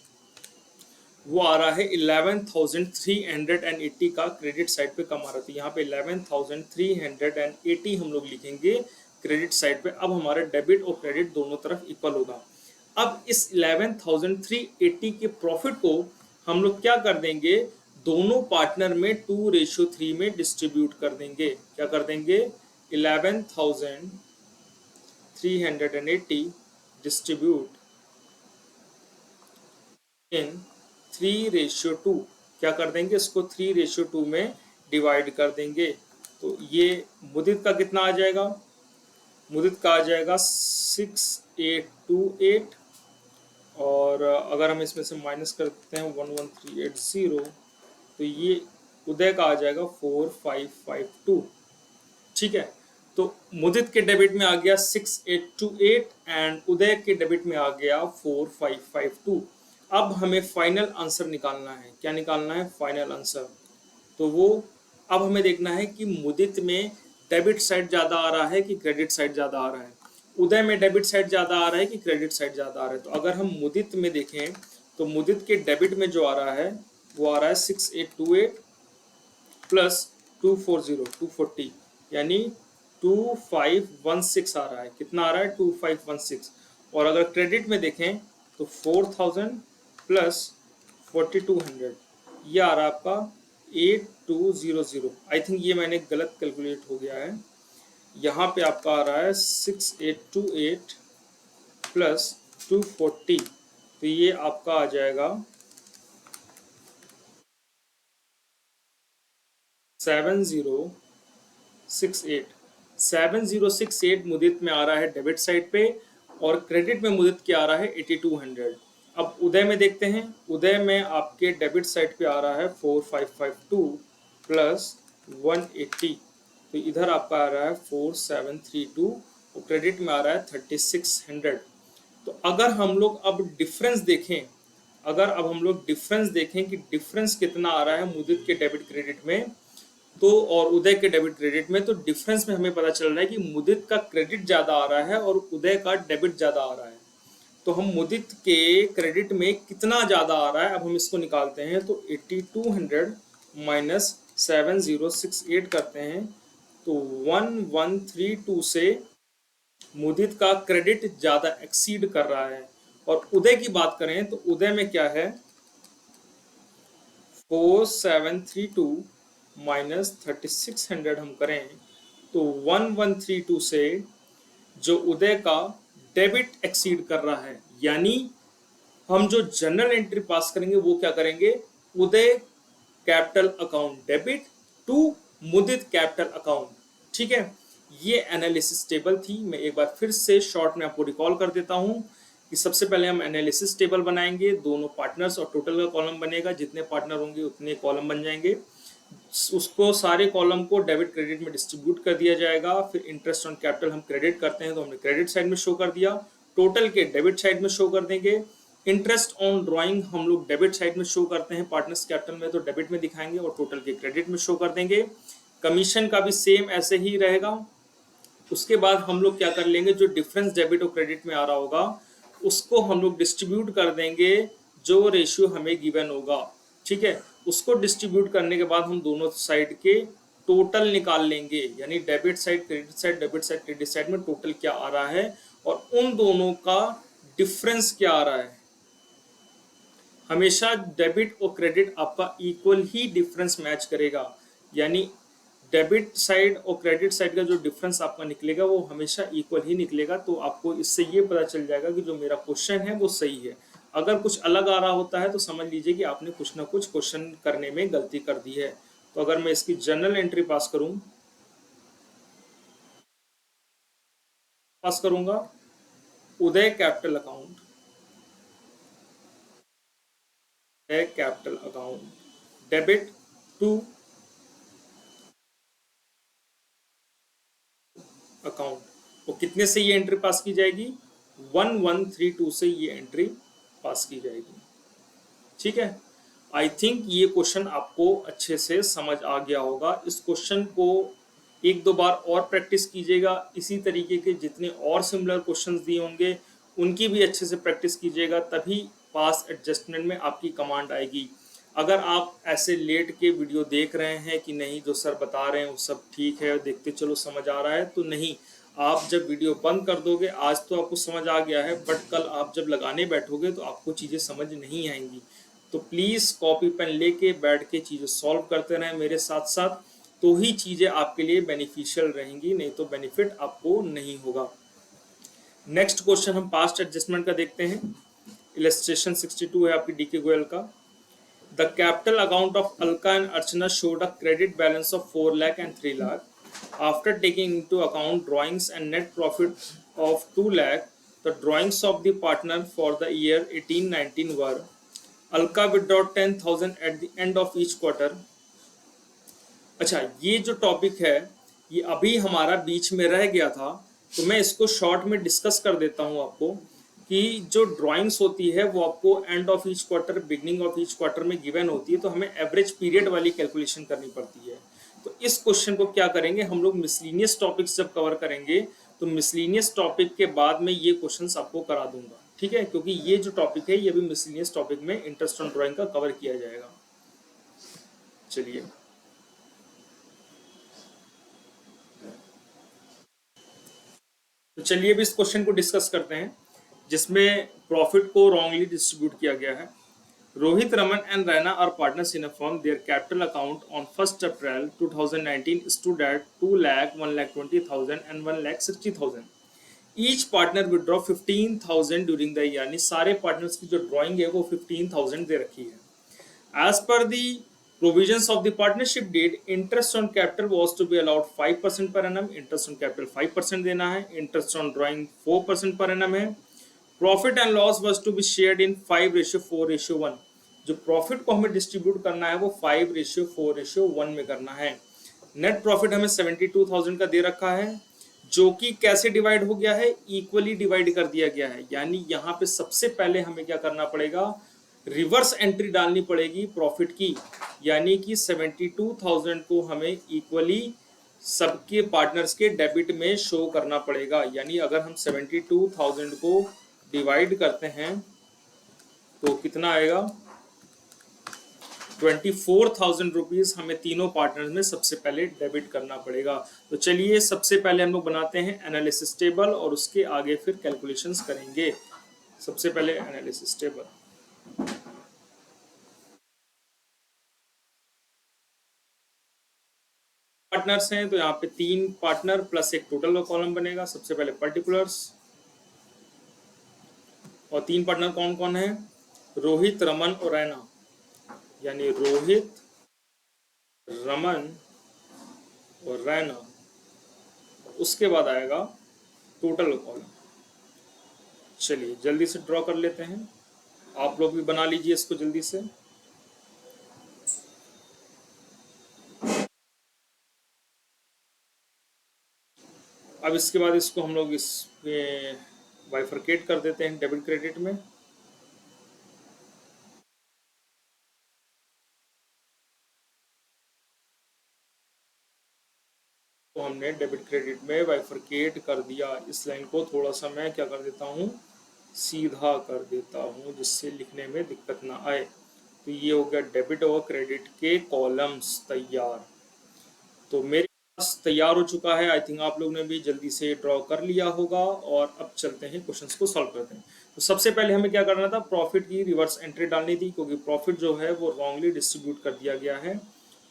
वो आ रहा है 11,380 का क्रेडिट साइड पे कम आ रहा है। तो यहाँ पे 11,380 हम लोग लिखेंगे क्रेडिट साइड पे। अब हमारा डेबिट और क्रेडिट दोनों तरफ इक्वल होगा। अब इस 11,380 के प्रॉफिट को हम लोग क्या कर देंगे? दोनों पार्टनर में 2:3 में डिस्ट्रीब्यूट कर देंगे। क्या कर देंगे? 11,380 डिस्ट्रीब्यूट इन 3:2। क्या कर देंगे? इसको 3:2 में डिवाइड कर देंगे। तो ये मुदित का कितना आ जाएगा? मुदित का आ जाएगा 6,828, और अगर हम इसमें से माइनस करते हैं 11,380, तो ये उदय का आ जाएगा 4,552। ठीक है, तो मुदित के डेबिट में आ गया 6,828 एंड उदय के डेबिट में आ गया 4,552। अब हमें फाइनल आंसर निकालना है। क्या निकालना है? Final answer. तो वो अब हमें देखना है कि मुदित में डेबिट साइड ज़्यादा आ रहा है कि क्रेडिट साइड ज़्यादा आ रहा है। उदय में डेबिट साइड ज़्यादा आ रहा है कि क्रेडिट साइड ज़्यादा आ रहा है। तो अगर हम मुदित में देखें तो मुदित के डेबिट में जो आ रहा है वो आ रहा है 6,828 प्लस 240 यानी 2,516 आ रहा है। कितना आ रहा है? 2,516। और अगर क्रेडिट में देखें तो 4,000 प्लस 4,200, ये आ रहा है आपका 8,200। आई थिंक ये मैंने गलत कैलकुलेट हो गया है। यहाँ पे आपका आ रहा है 6,828 प्लस 240, तो ये आपका आ जाएगा 7068 मुदित में आ रहा है डेबिट साइड पे, और क्रेडिट में मुदित क्या आ रहा है 8,200। अब उदय में देखते हैं। उदय में आपके डेबिट साइड पे आ रहा है 4552 प्लस 180, तो इधर आपका आ रहा है 4732 और क्रेडिट में आ रहा है 3600। तो अगर हम लोग अब डिफरेंस देखें, अगर अब हम लोग डिफरेंस देखें कि डिफरेंस कितना आ रहा है मुदित के डेबिट क्रेडिट में तो और उदय के डेबिट क्रेडिट में, तो डिफरेंस में हमें पता चल रहा है कि मुदित का क्रेडिट ज्यादा आ रहा है और उदय का डेबिट ज्यादा आ रहा है। तो हम मुदित के क्रेडिट में कितना ज्यादा आ रहा है अब हम इसको निकालते हैं। तो 8200 माइनस 7068 करते हैं तो 1132 से मुदित का क्रेडिट ज्यादा एक्सीड कर रहा है। और उदय की बात करें तो उदय में क्या है, 4732 माइनस 3600 हम करें तो 1132 से जो उदय का डेबिट एक्सीड कर रहा है, यानी हम जो जनरल एंट्री पास करेंगे वो क्या करेंगे, Uday capital account debit to Mudit capital account. ठीक है, ये एनालिसिस टेबल थी। मैं एक बार फिर से शॉर्ट में आपको रिकॉल कर देता हूं कि सबसे पहले हम एनालिसिस टेबल बनाएंगे, दोनों पार्टनर्स और टोटल का कॉलम बनेगा, जितने पार्टनर होंगे उतने कॉलम बन जाएंगे। उसको सारे कॉलम को डेबिट क्रेडिट में डिस्ट्रीब्यूट कर दिया जाएगा। फिर इंटरेस्ट ऑन कैपिटल हम क्रेडिट करते हैं तो हमने क्रेडिट साइड में शो कर दिया, टोटल के डेबिट साइड में शो कर देंगे। इंटरेस्ट ऑन ड्राइंग हम लोग डेबिट साइड में शो करते हैं, पार्टनर्स कैपिटल में तो डेबिट में दिखाएंगे और टोटल के क्रेडिट में शो कर देंगे। कमीशन का भी सेम ऐसे ही रहेगा। उसके बाद हम लोग क्या कर लेंगे, जो डिफरेंस डेबिट और क्रेडिट में आ रहा होगा उसको हम लोग डिस्ट्रीब्यूट कर देंगे जो रेशियो हमें गिवन होगा। ठीक है, उसको डिस्ट्रीब्यूट करने के बाद हम दोनों साइड के टोटल निकाल लेंगे, यानी debit side credit side, debit side credit side में टोटल क्या आ रहा है और उन दोनों का डिफरेंस क्या आ रहा है। हमेशा डेबिट और क्रेडिट आपका इक्वल ही डिफरेंस मैच करेगा, यानी डेबिट साइड और क्रेडिट साइड का जो डिफरेंस आपका निकलेगा वो हमेशा इक्वल ही निकलेगा। तो आपको इससे ये पता चल जाएगा कि जो मेरा क्वेश्चन है वो सही है। अगर कुछ अलग आ रहा होता है तो समझ लीजिए कि आपने कुछ ना कुछ क्वेश्चन करने में गलती कर दी है। तो अगर मैं इसकी जनरल एंट्री पास करूंगा Uday capital account, debit to account, वो कितने से ये एंट्री पास की जाएगी, 1132 से ये एंट्री पास की जाएगी। ठीक है, आई थिंक ये क्वेश्चन आपको अच्छे से समझ आ गया होगा। इस क्वेश्चन को एक दो बार और प्रैक्टिस कीजिएगा, इसी तरीके के जितने और सिमिलर क्वेश्चंस दिए होंगे उनकी भी अच्छे से प्रैक्टिस कीजिएगा, तभी पास एडजस्टमेंट में आपकी कमांड आएगी। अगर आप ऐसे लेट के वीडियो देख रहे हैं कि नहीं जो सर बता रहे हैं वो सब ठीक है, देखते चलो समझ आ रहा है, तो नहीं, आप जब वीडियो बंद कर दोगे, आज तो आपको समझ आ गया है बट कल आप जब लगाने बैठोगे तो आपको चीज़ें समझ नहीं आएंगी। तो प्लीज़ कॉपी पेन लेके बैठ के चीज़ें सॉल्व करते रहें मेरे साथ साथ, तो ही चीज़ें आपके लिए बेनिफिशियल रहेंगी, नहीं तो बेनिफिट आपको नहीं होगा। नेक्स्ट क्वेश्चन हम पास्ट एडजस्टमेंट का देखते हैं। इलस्ट्रेशन 62 है आपकी डीके गोयल का। The capital account of Alka and Archana showed a credit balance of 4 lakh and 3 lakh. After taking into account drawings and net profit of 2 lakh, the drawings of the partner for the year 18-19 were: Alka withdraw 10,000 at the end of each quarter. अच्छा, ये जो topic है ये अभी हमारा बीच में रह गया था, तो मैं इसको शॉर्ट में डिस्कस कर देता हूँ आपको कि जो ड्राइंग्स होती है वो आपको end of each quarter beginning of each quarter में गिवन होती है, तो हमें एवरेज पीरियड वाली कैलकुलेशन करनी पड़ती है। तो इस क्वेश्चन को क्या करेंगे हम लोग, मिसलिनियस टॉपिक्स जब कवर करेंगे तो मिसलिनियस टॉपिक के बाद में ये क्वेश्चंस आपको करा दूंगा। ठीक है, क्योंकि ये जो टॉपिक है ये भी मिसलिनियस टॉपिक में इंटरेस्ट ऑन ड्राइंग का कवर किया जाएगा। चलिए, तो चलिए अब इस क्वेश्चन को डिस्कस करते हैं जिसमें प्रॉफिट को रॉन्गली डिस्ट्रीब्यूट किया गया है। Rohit, Raman and Raina are partners in a firm. Their capital account on 1 April 2019 stood at 2 lakh, 1,20,000 and 1,60,000. Each partner withdraw 15,000 during the, यानी सारे पार्टनर्स की जो ड्रॉइंग है वो 15,000 दे रखी है। As per the provisions of the partnership deed, interest on capital was to be allowed 5% per annum. Interest on capital 5% देना है, इंटरेस्ट ऑन ड्राइंग 4% पर annum है। Profit and loss was to be shared in 5:4:1। जो profit को हमें distribute करना है वो 5:4:1 में करना है। नेट प्रॉफिट हमें 72,000 का दे रखा है, जो कि कैसे डिवाइड हो गया है, इक्वली डिवाइड कर दिया गया है। यानी यहाँ पे सबसे पहले हमें क्या करना पड़ेगा, रिवर्स एंट्री डालनी पड़ेगी प्रॉफिट की, यानी कि 72,000 को हमें इक्वली सबके पार्टनर्स के डेबिट में शो करना पड़ेगा। यानी अगर हम 72,000 को डिवाइड करते हैं तो कितना आएगा, 24,000 रुपीज हमें तीनों पार्टनर्स में सबसे पहले डेबिट करना पड़ेगा। तो चलिए सबसे पहले हम लोग बनाते हैं एनालिसिस टेबल और उसके आगे फिर कैलकुलेशंस करेंगे। सबसे पहले एनालिसिस टेबल। पार्टनर्स हैं तो यहाँ पे 3 पार्टनर प्लस एक टोटल का कॉलम बनेगा। सबसे पहले पर्टिकुलर्स, और 3 पार्टनर कौन कौन है, रोहित, रमन और रैना। यानी रोहित, रमन और रैना। उसके बाद आएगा टोटल कॉलम। चलिए जल्दी से ड्रॉ कर लेते हैं, आप लोग भी बना लीजिए इसको जल्दी से। अब इसके बाद इसको हम लोग इसमें बाइफरकेट कर देते हैं डेबिट क्रेडिट में। तो हमने डेबिट क्रेडिट में बाइफरकेट कर दिया। इस लाइन को थोड़ा सा मैं क्या कर देता हूँ, सीधा कर देता हूँ, जिससे लिखने में दिक्कत ना आए। तो ये हो गया डेबिट और क्रेडिट के कॉलम्स तैयार। तो मेरे पास तैयार हो चुका है। आई थिंक आप लोग ने भी जल्दी से ड्रॉ कर लिया होगा। और अब चलते हैं क्वेश्चंस को सॉल्व करते हैं। तो सबसे पहले हमें क्या करना था, प्रॉफिट की रिवर्स एंट्री डालनी थी, क्योंकि प्रॉफिट जो है वो रॉन्गली डिस्ट्रीब्यूट कर दिया गया है।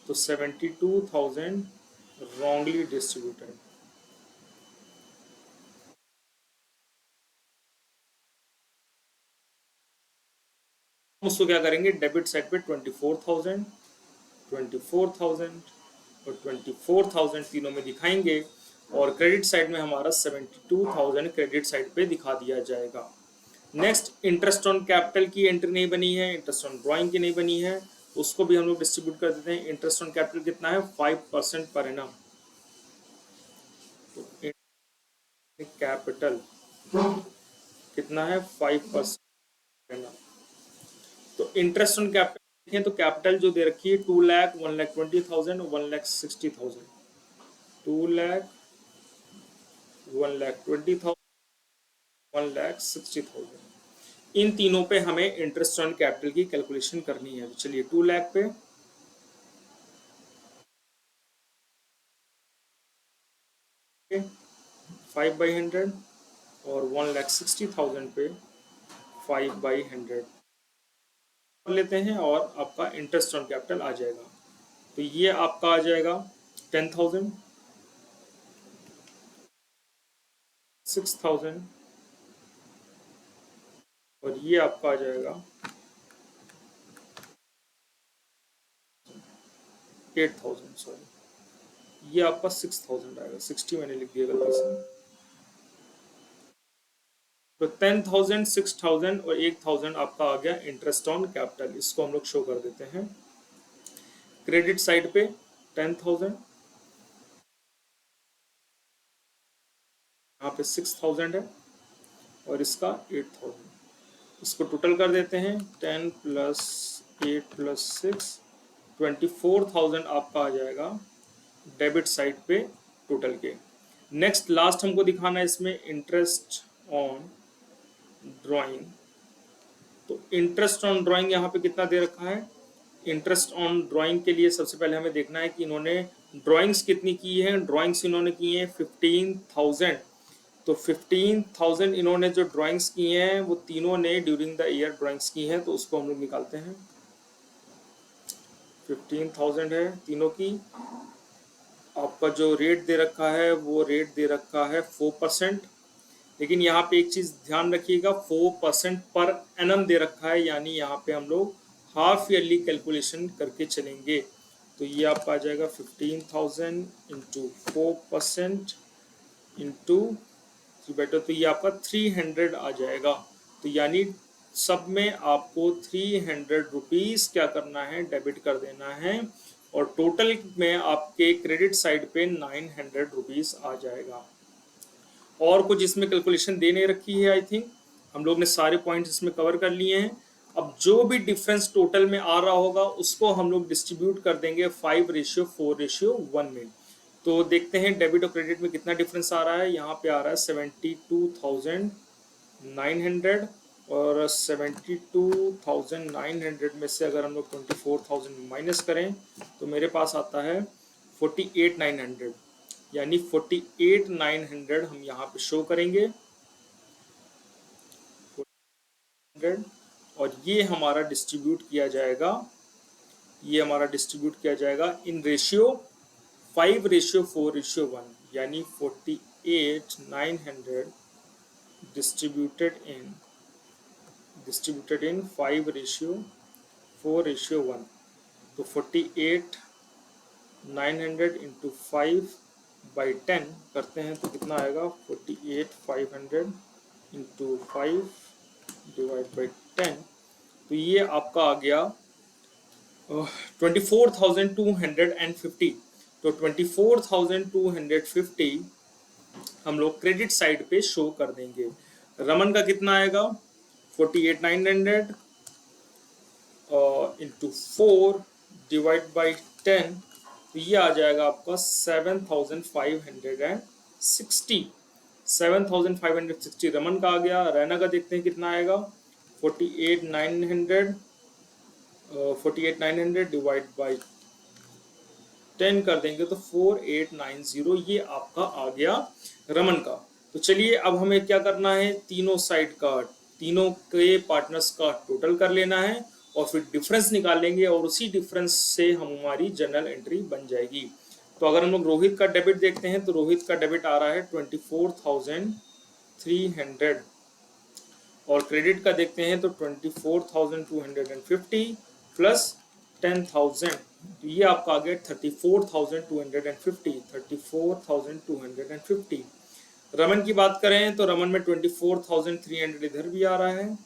तो 72,000 रॉन्गली डिस्ट्रीब्यूटेड। हम उसको क्या करेंगे, डेबिट साइड पे 24,000 और 24,000 तीनों में दिखाएंगे, और क्रेडिट साइड में हमारा 72,000 क्रेडिट साइड पे दिखा दिया जाएगा। नेक्स्ट, इंटरेस्ट ऑन कैपिटल की एंट्री नहीं बनी है, इंटरेस्ट ऑन ड्राइंग की नहीं बनी है, उसको भी हम लोग डिस्ट्रीब्यूट कर देते हैं। इंटरेस्ट ऑन कैपिटल कितना है, 5% पर एनम। तो कैपिटल कितना है, 5% पर एनम। तो इंटरेस्ट ऑन कैपिटल देखें तो कैपिटल जो दे रखी है 2 लाख, 1,20,000, 1,60,000। 2 लाख, 1,20,000, 1,60,000। इन तीनों पे हमें इंटरेस्ट ऑन कैपिटल की कैलकुलेशन करनी है। चलिए 2 लाख पे 5/100 और 1,60,000 पे 5/100 कर लेते हैं, और आपका इंटरेस्ट ऑन कैपिटल आ जाएगा। तो ये आपका आ जाएगा 10,000, 6,000, और ये आपका आ जाएगा 8,000। सॉरी, ये आपका 6,000 आएगा। 60 मैंने लिख दिया गलती से। तो 10,000, 6,000 और 8,000 आपका आ गया इंटरेस्ट ऑन कैपिटल। इसको हम लोग शो कर देते हैं। क्रेडिट साइड पे 10,000, यहाँ पे 6,000 है, और इसका 8,000। इसको टोटल कर देते हैं। 10 + 8 + 6, 24,000 आपका आ जाएगा डेबिट साइड पे टोटल के। नेक्स्ट लास्ट हमको दिखाना है इसमें इंटरेस्ट ऑन ड्राइंग। तो इंटरेस्ट ऑन ड्राइंग यहाँ पे कितना दे रखा है। इंटरेस्ट ऑन ड्राइंग के लिए सबसे पहले हमें देखना है कि इन्होंने ड्राइंग्स कितनी की हैं। ड्राइंग्स इन्होंने की हैं 15,000। तो 15,000 इन्होंने जो ड्राइंग्स की हैं वो तीनों ने ड्यूरिंग द ईयर ड्राइंग्स की हैं। तो उसको हम लोग निकालते हैं। 15,000 है तीनों की। आपका जो रेट दे रखा है वो रेट दे रखा है 4%। लेकिन यहाँ पे एक चीज़ ध्यान रखिएगा, 4% पर एनम दे रखा है, यानी यहाँ पे हम लोग हाफ ईयरली कैलकुलेशन करके चलेंगे। तो ये आपका आ जाएगा 15,000 इंटू 4% इंटू बेटर, तो ये आपका 300 आ जाएगा। तो यानी सब में आपको 300 रुपीज़ क्या करना है, डेबिट कर देना है, और टोटल में आपके क्रेडिट साइड पे 900 रुपीज़ आ जाएगा। और कुछ इसमें कैलकुलेशन दे नहीं रखी है, आई थिंक हम लोग ने सारे पॉइंट्स इसमें कवर कर लिए हैं। अब जो भी डिफरेंस टोटल में आ रहा होगा उसको हम लोग डिस्ट्रीब्यूट कर देंगे 5:4:1 में। तो देखते हैं डेबिट और क्रेडिट में कितना डिफरेंस आ रहा है। यहाँ पे आ रहा है 72,900, और 72,900 में से अगर हम लोग 24,000 माइनस करें तो मेरे पास आता है 48,900, यानी 48,900 हम यहाँ पे शो करेंगे। और ये हमारा डिस्ट्रीब्यूट किया जाएगा, ये हमारा डिस्ट्रीब्यूट किया जाएगा इन रेशियो 5:4:1, यानी 48,900 डिस्ट्रीब्यूटेड इन 5:4:1। तो 48,900 इंटू 5/10 करते हैं तो कितना आएगा, 48,500 इंटू 5 डिवाइड बाई 10, तो ये आपका आ गया 24,250। तो 24,250 हम लोग क्रेडिट साइड पे शो कर देंगे। रमन का कितना आएगा, 48,900 इंटू 4 डिवाइड बाई 10, तो ये आ जाएगा आपका 7,560। 7,560 रमन का आ गया। रैना का देखते हैं कितना आएगा, 48,900 डिवाइड बाई 10 कर देंगे तो 4890, ये आपका आ गया रमन का। तो चलिए अब हमें क्या करना है, तीनों साइड का, तीनों के पार्टनर्स का टोटल कर लेना है और फिर डिफरेंस निकालेंगे, और उसी डिफरेंस से हमारी जनरल एंट्री बन जाएगी। तो अगर हम लोग रोहित का डेबिट देखते हैं तो रोहित का डेबिट आ रहा है 24,300, और क्रेडिट का देखते हैं तो 24,250 प्लस 10,000, तो ये आपका आ गया 34,250। 34,250। रमन की बात करें तो रमन में 24,300 इधर भी आ रहा है,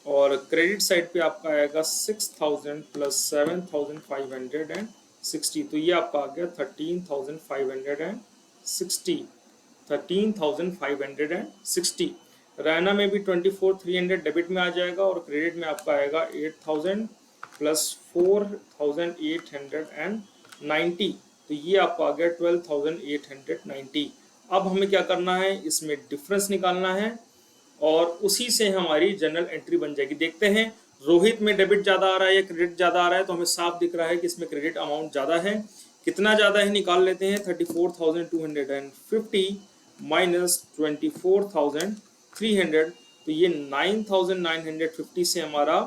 और क्रेडिट साइड पे आपका आएगा 6,000 प्लस 7,560, तो ये आपका आ गया 13,560। 13,560। रैना में भी 24,300 डेबिट में आ जाएगा, और क्रेडिट में आपका आएगा 8,000 प्लस 4,890, तो ये आपका आ गया 12,890। अब हमें क्या करना है, इसमें डिफरेंस निकालना है और उसी से हमारी जनरल एंट्री बन जाएगी। देखते हैं रोहित में डेबिट ज़्यादा आ रहा है या क्रेडिट ज़्यादा आ रहा है, तो हमें साफ दिख रहा है कि इसमें क्रेडिट अमाउंट ज़्यादा है। कितना ज़्यादा है निकाल लेते हैं, 34,250 माइनस 24,300, तो ये 9,950 से हमारा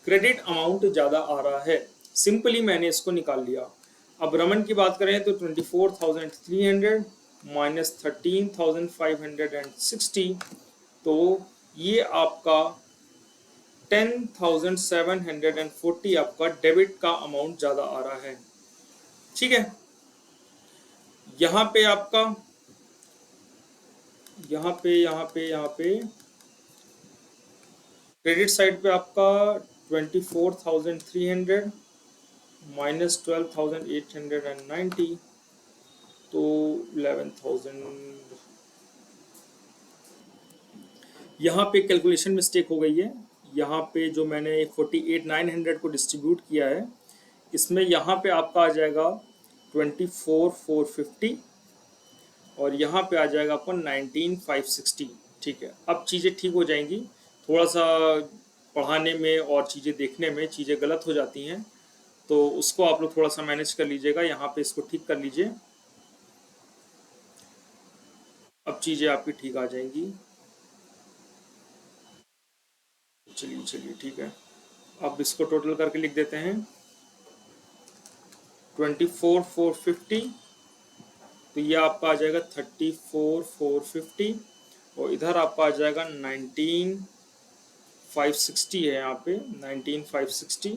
क्रेडिट अमाउंट ज़्यादा आ रहा है। सिंपली मैंने इसको निकाल लिया। अब रमन की बात करें तो 24,300 माइनस 13,560, तो ये आपका 10,740 आपका डेबिट का अमाउंट ज़्यादा आ रहा है। ठीक है, यहाँ पे आपका यहाँ पे क्रेडिट साइड पे आपका 24,300 माइनस 12,890, तो 11,000। यहाँ पे कैलकुलेशन मिस्टेक हो गई है। यहाँ पे जो मैंने 48,900 को डिस्ट्रीब्यूट किया है, इसमें यहाँ पे आपका आ जाएगा 24,450, और यहाँ पे आ जाएगा आपको 19,560। ठीक है, अब चीज़ें ठीक हो जाएंगी। थोड़ा सा पढ़ाने में और चीज़ें देखने में चीज़ें गलत हो जाती हैं, तो उसको आप लोग थोड़ा सा मैनेज कर लीजिएगा। यहाँ पे इसको ठीक कर लीजिए, अब चीज़ें आपकी ठीक आ जाएंगी। चलिए ठीक है, अब इसको टोटल करके लिख देते हैं 24,450, तो ये आपका आ जाएगा 34,450, और इधर आपका आ जाएगा 19,560 है, यहाँ पे 19,560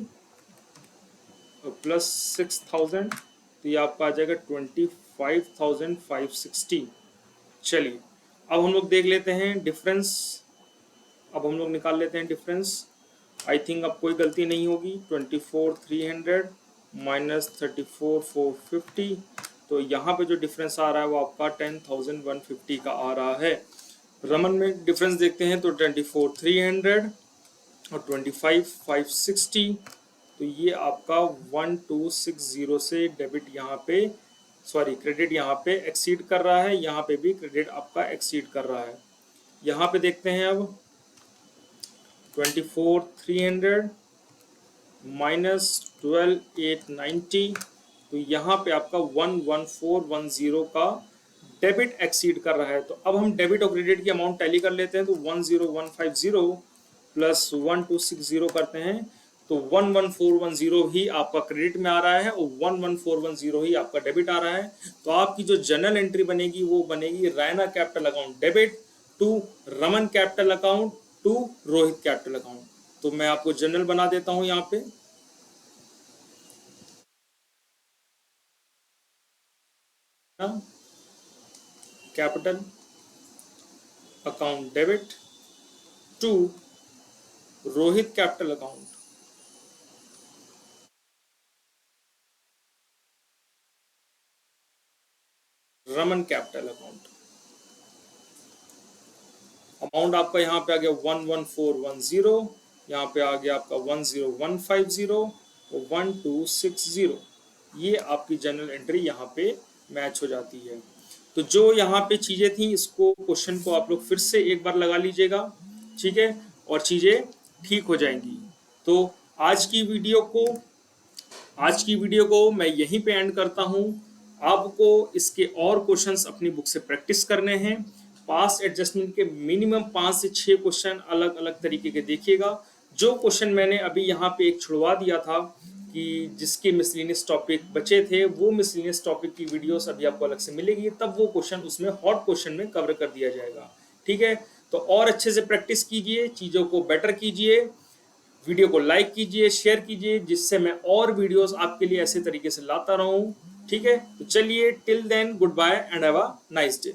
और प्लस 6,000, तो ये आपका आ जाएगा 25,560। चलिए अब हम लोग देख लेते हैं डिफरेंस अब हम लोग निकाल लेते हैं डिफरेंस। आई थिंक अब कोई गलती नहीं होगी। 24,300 माइनस 34,450, तो यहाँ पे जो डिफरेंस आ रहा है वो आपका 10,150 का आ रहा है। रमन में डिफरेंस देखते हैं तो 24,300 और 25,560, तो ये आपका 1260 से डेबिट यहाँ पे, सॉरी क्रेडिट यहाँ पे एक्सीड कर रहा है, यहाँ पे भी क्रेडिट आपका एक्सीड कर रहा है। यहाँ पे देखते हैं अब 24,300 माइनस 12,890, तो यहाँ पे आपका 11410 का डेबिट एक्सीड कर रहा है। तो अब हम डेबिट और क्रेडिट की अमाउंट टैली कर लेते हैं। तो 10150 प्लस 1260 करते हैं तो 11410 ही आपका क्रेडिट में आ रहा है और 11410 ही आपका डेबिट आ रहा है। तो आपकी जो जनरल एंट्री बनेगी वो बनेगी Raina capital account debit to Raman capital account to Rohit capital account. तो मैं आपको जनरल बना देता हूं यहाँ पे। Capital account debit to Rohit capital account Raman capital account. Amount आपका यहाँ पे आ गया 11410, यहाँ पे आ गया आपका 10150 और 1260। ये आपकी जनरल एंट्री यहाँ पे मैच हो जाती है। तो जो यहाँ पे चीजें थी इसको क्वेश्चन को आप लोग फिर से एक बार लगा लीजिएगा, ठीक है, और चीजें ठीक हो जाएंगी। तो आज की वीडियो को मैं यहीं पे एंड करता हूँ। आपको इसके और क्वेश्चंस अपनी बुक से प्रैक्टिस करने हैं। पास्ट एडजस्टमेंट के मिनिमम 5 से 6 क्वेश्चन अलग अलग तरीके के देखिएगा। जो क्वेश्चन मैंने अभी यहाँ पे एक छुड़वा दिया था कि जिसके मिसलिनियस टॉपिक बचे थे, वो मिसलिनियस टॉपिक की वीडियोस अभी आपको अलग से मिलेगी, तब वो क्वेश्चन उसमें हॉट क्वेश्चन में कवर कर दिया जाएगा, ठीक है। तो और अच्छे से प्रैक्टिस कीजिए, चीज़ों को बेटर कीजिए, वीडियो को लाइक कीजिए, शेयर कीजिए, जिससे मैं और वीडियोस आपके लिए ऐसे तरीके से लाता रहूं, ठीक है। तो चलिए, till then good bye and have a nice day.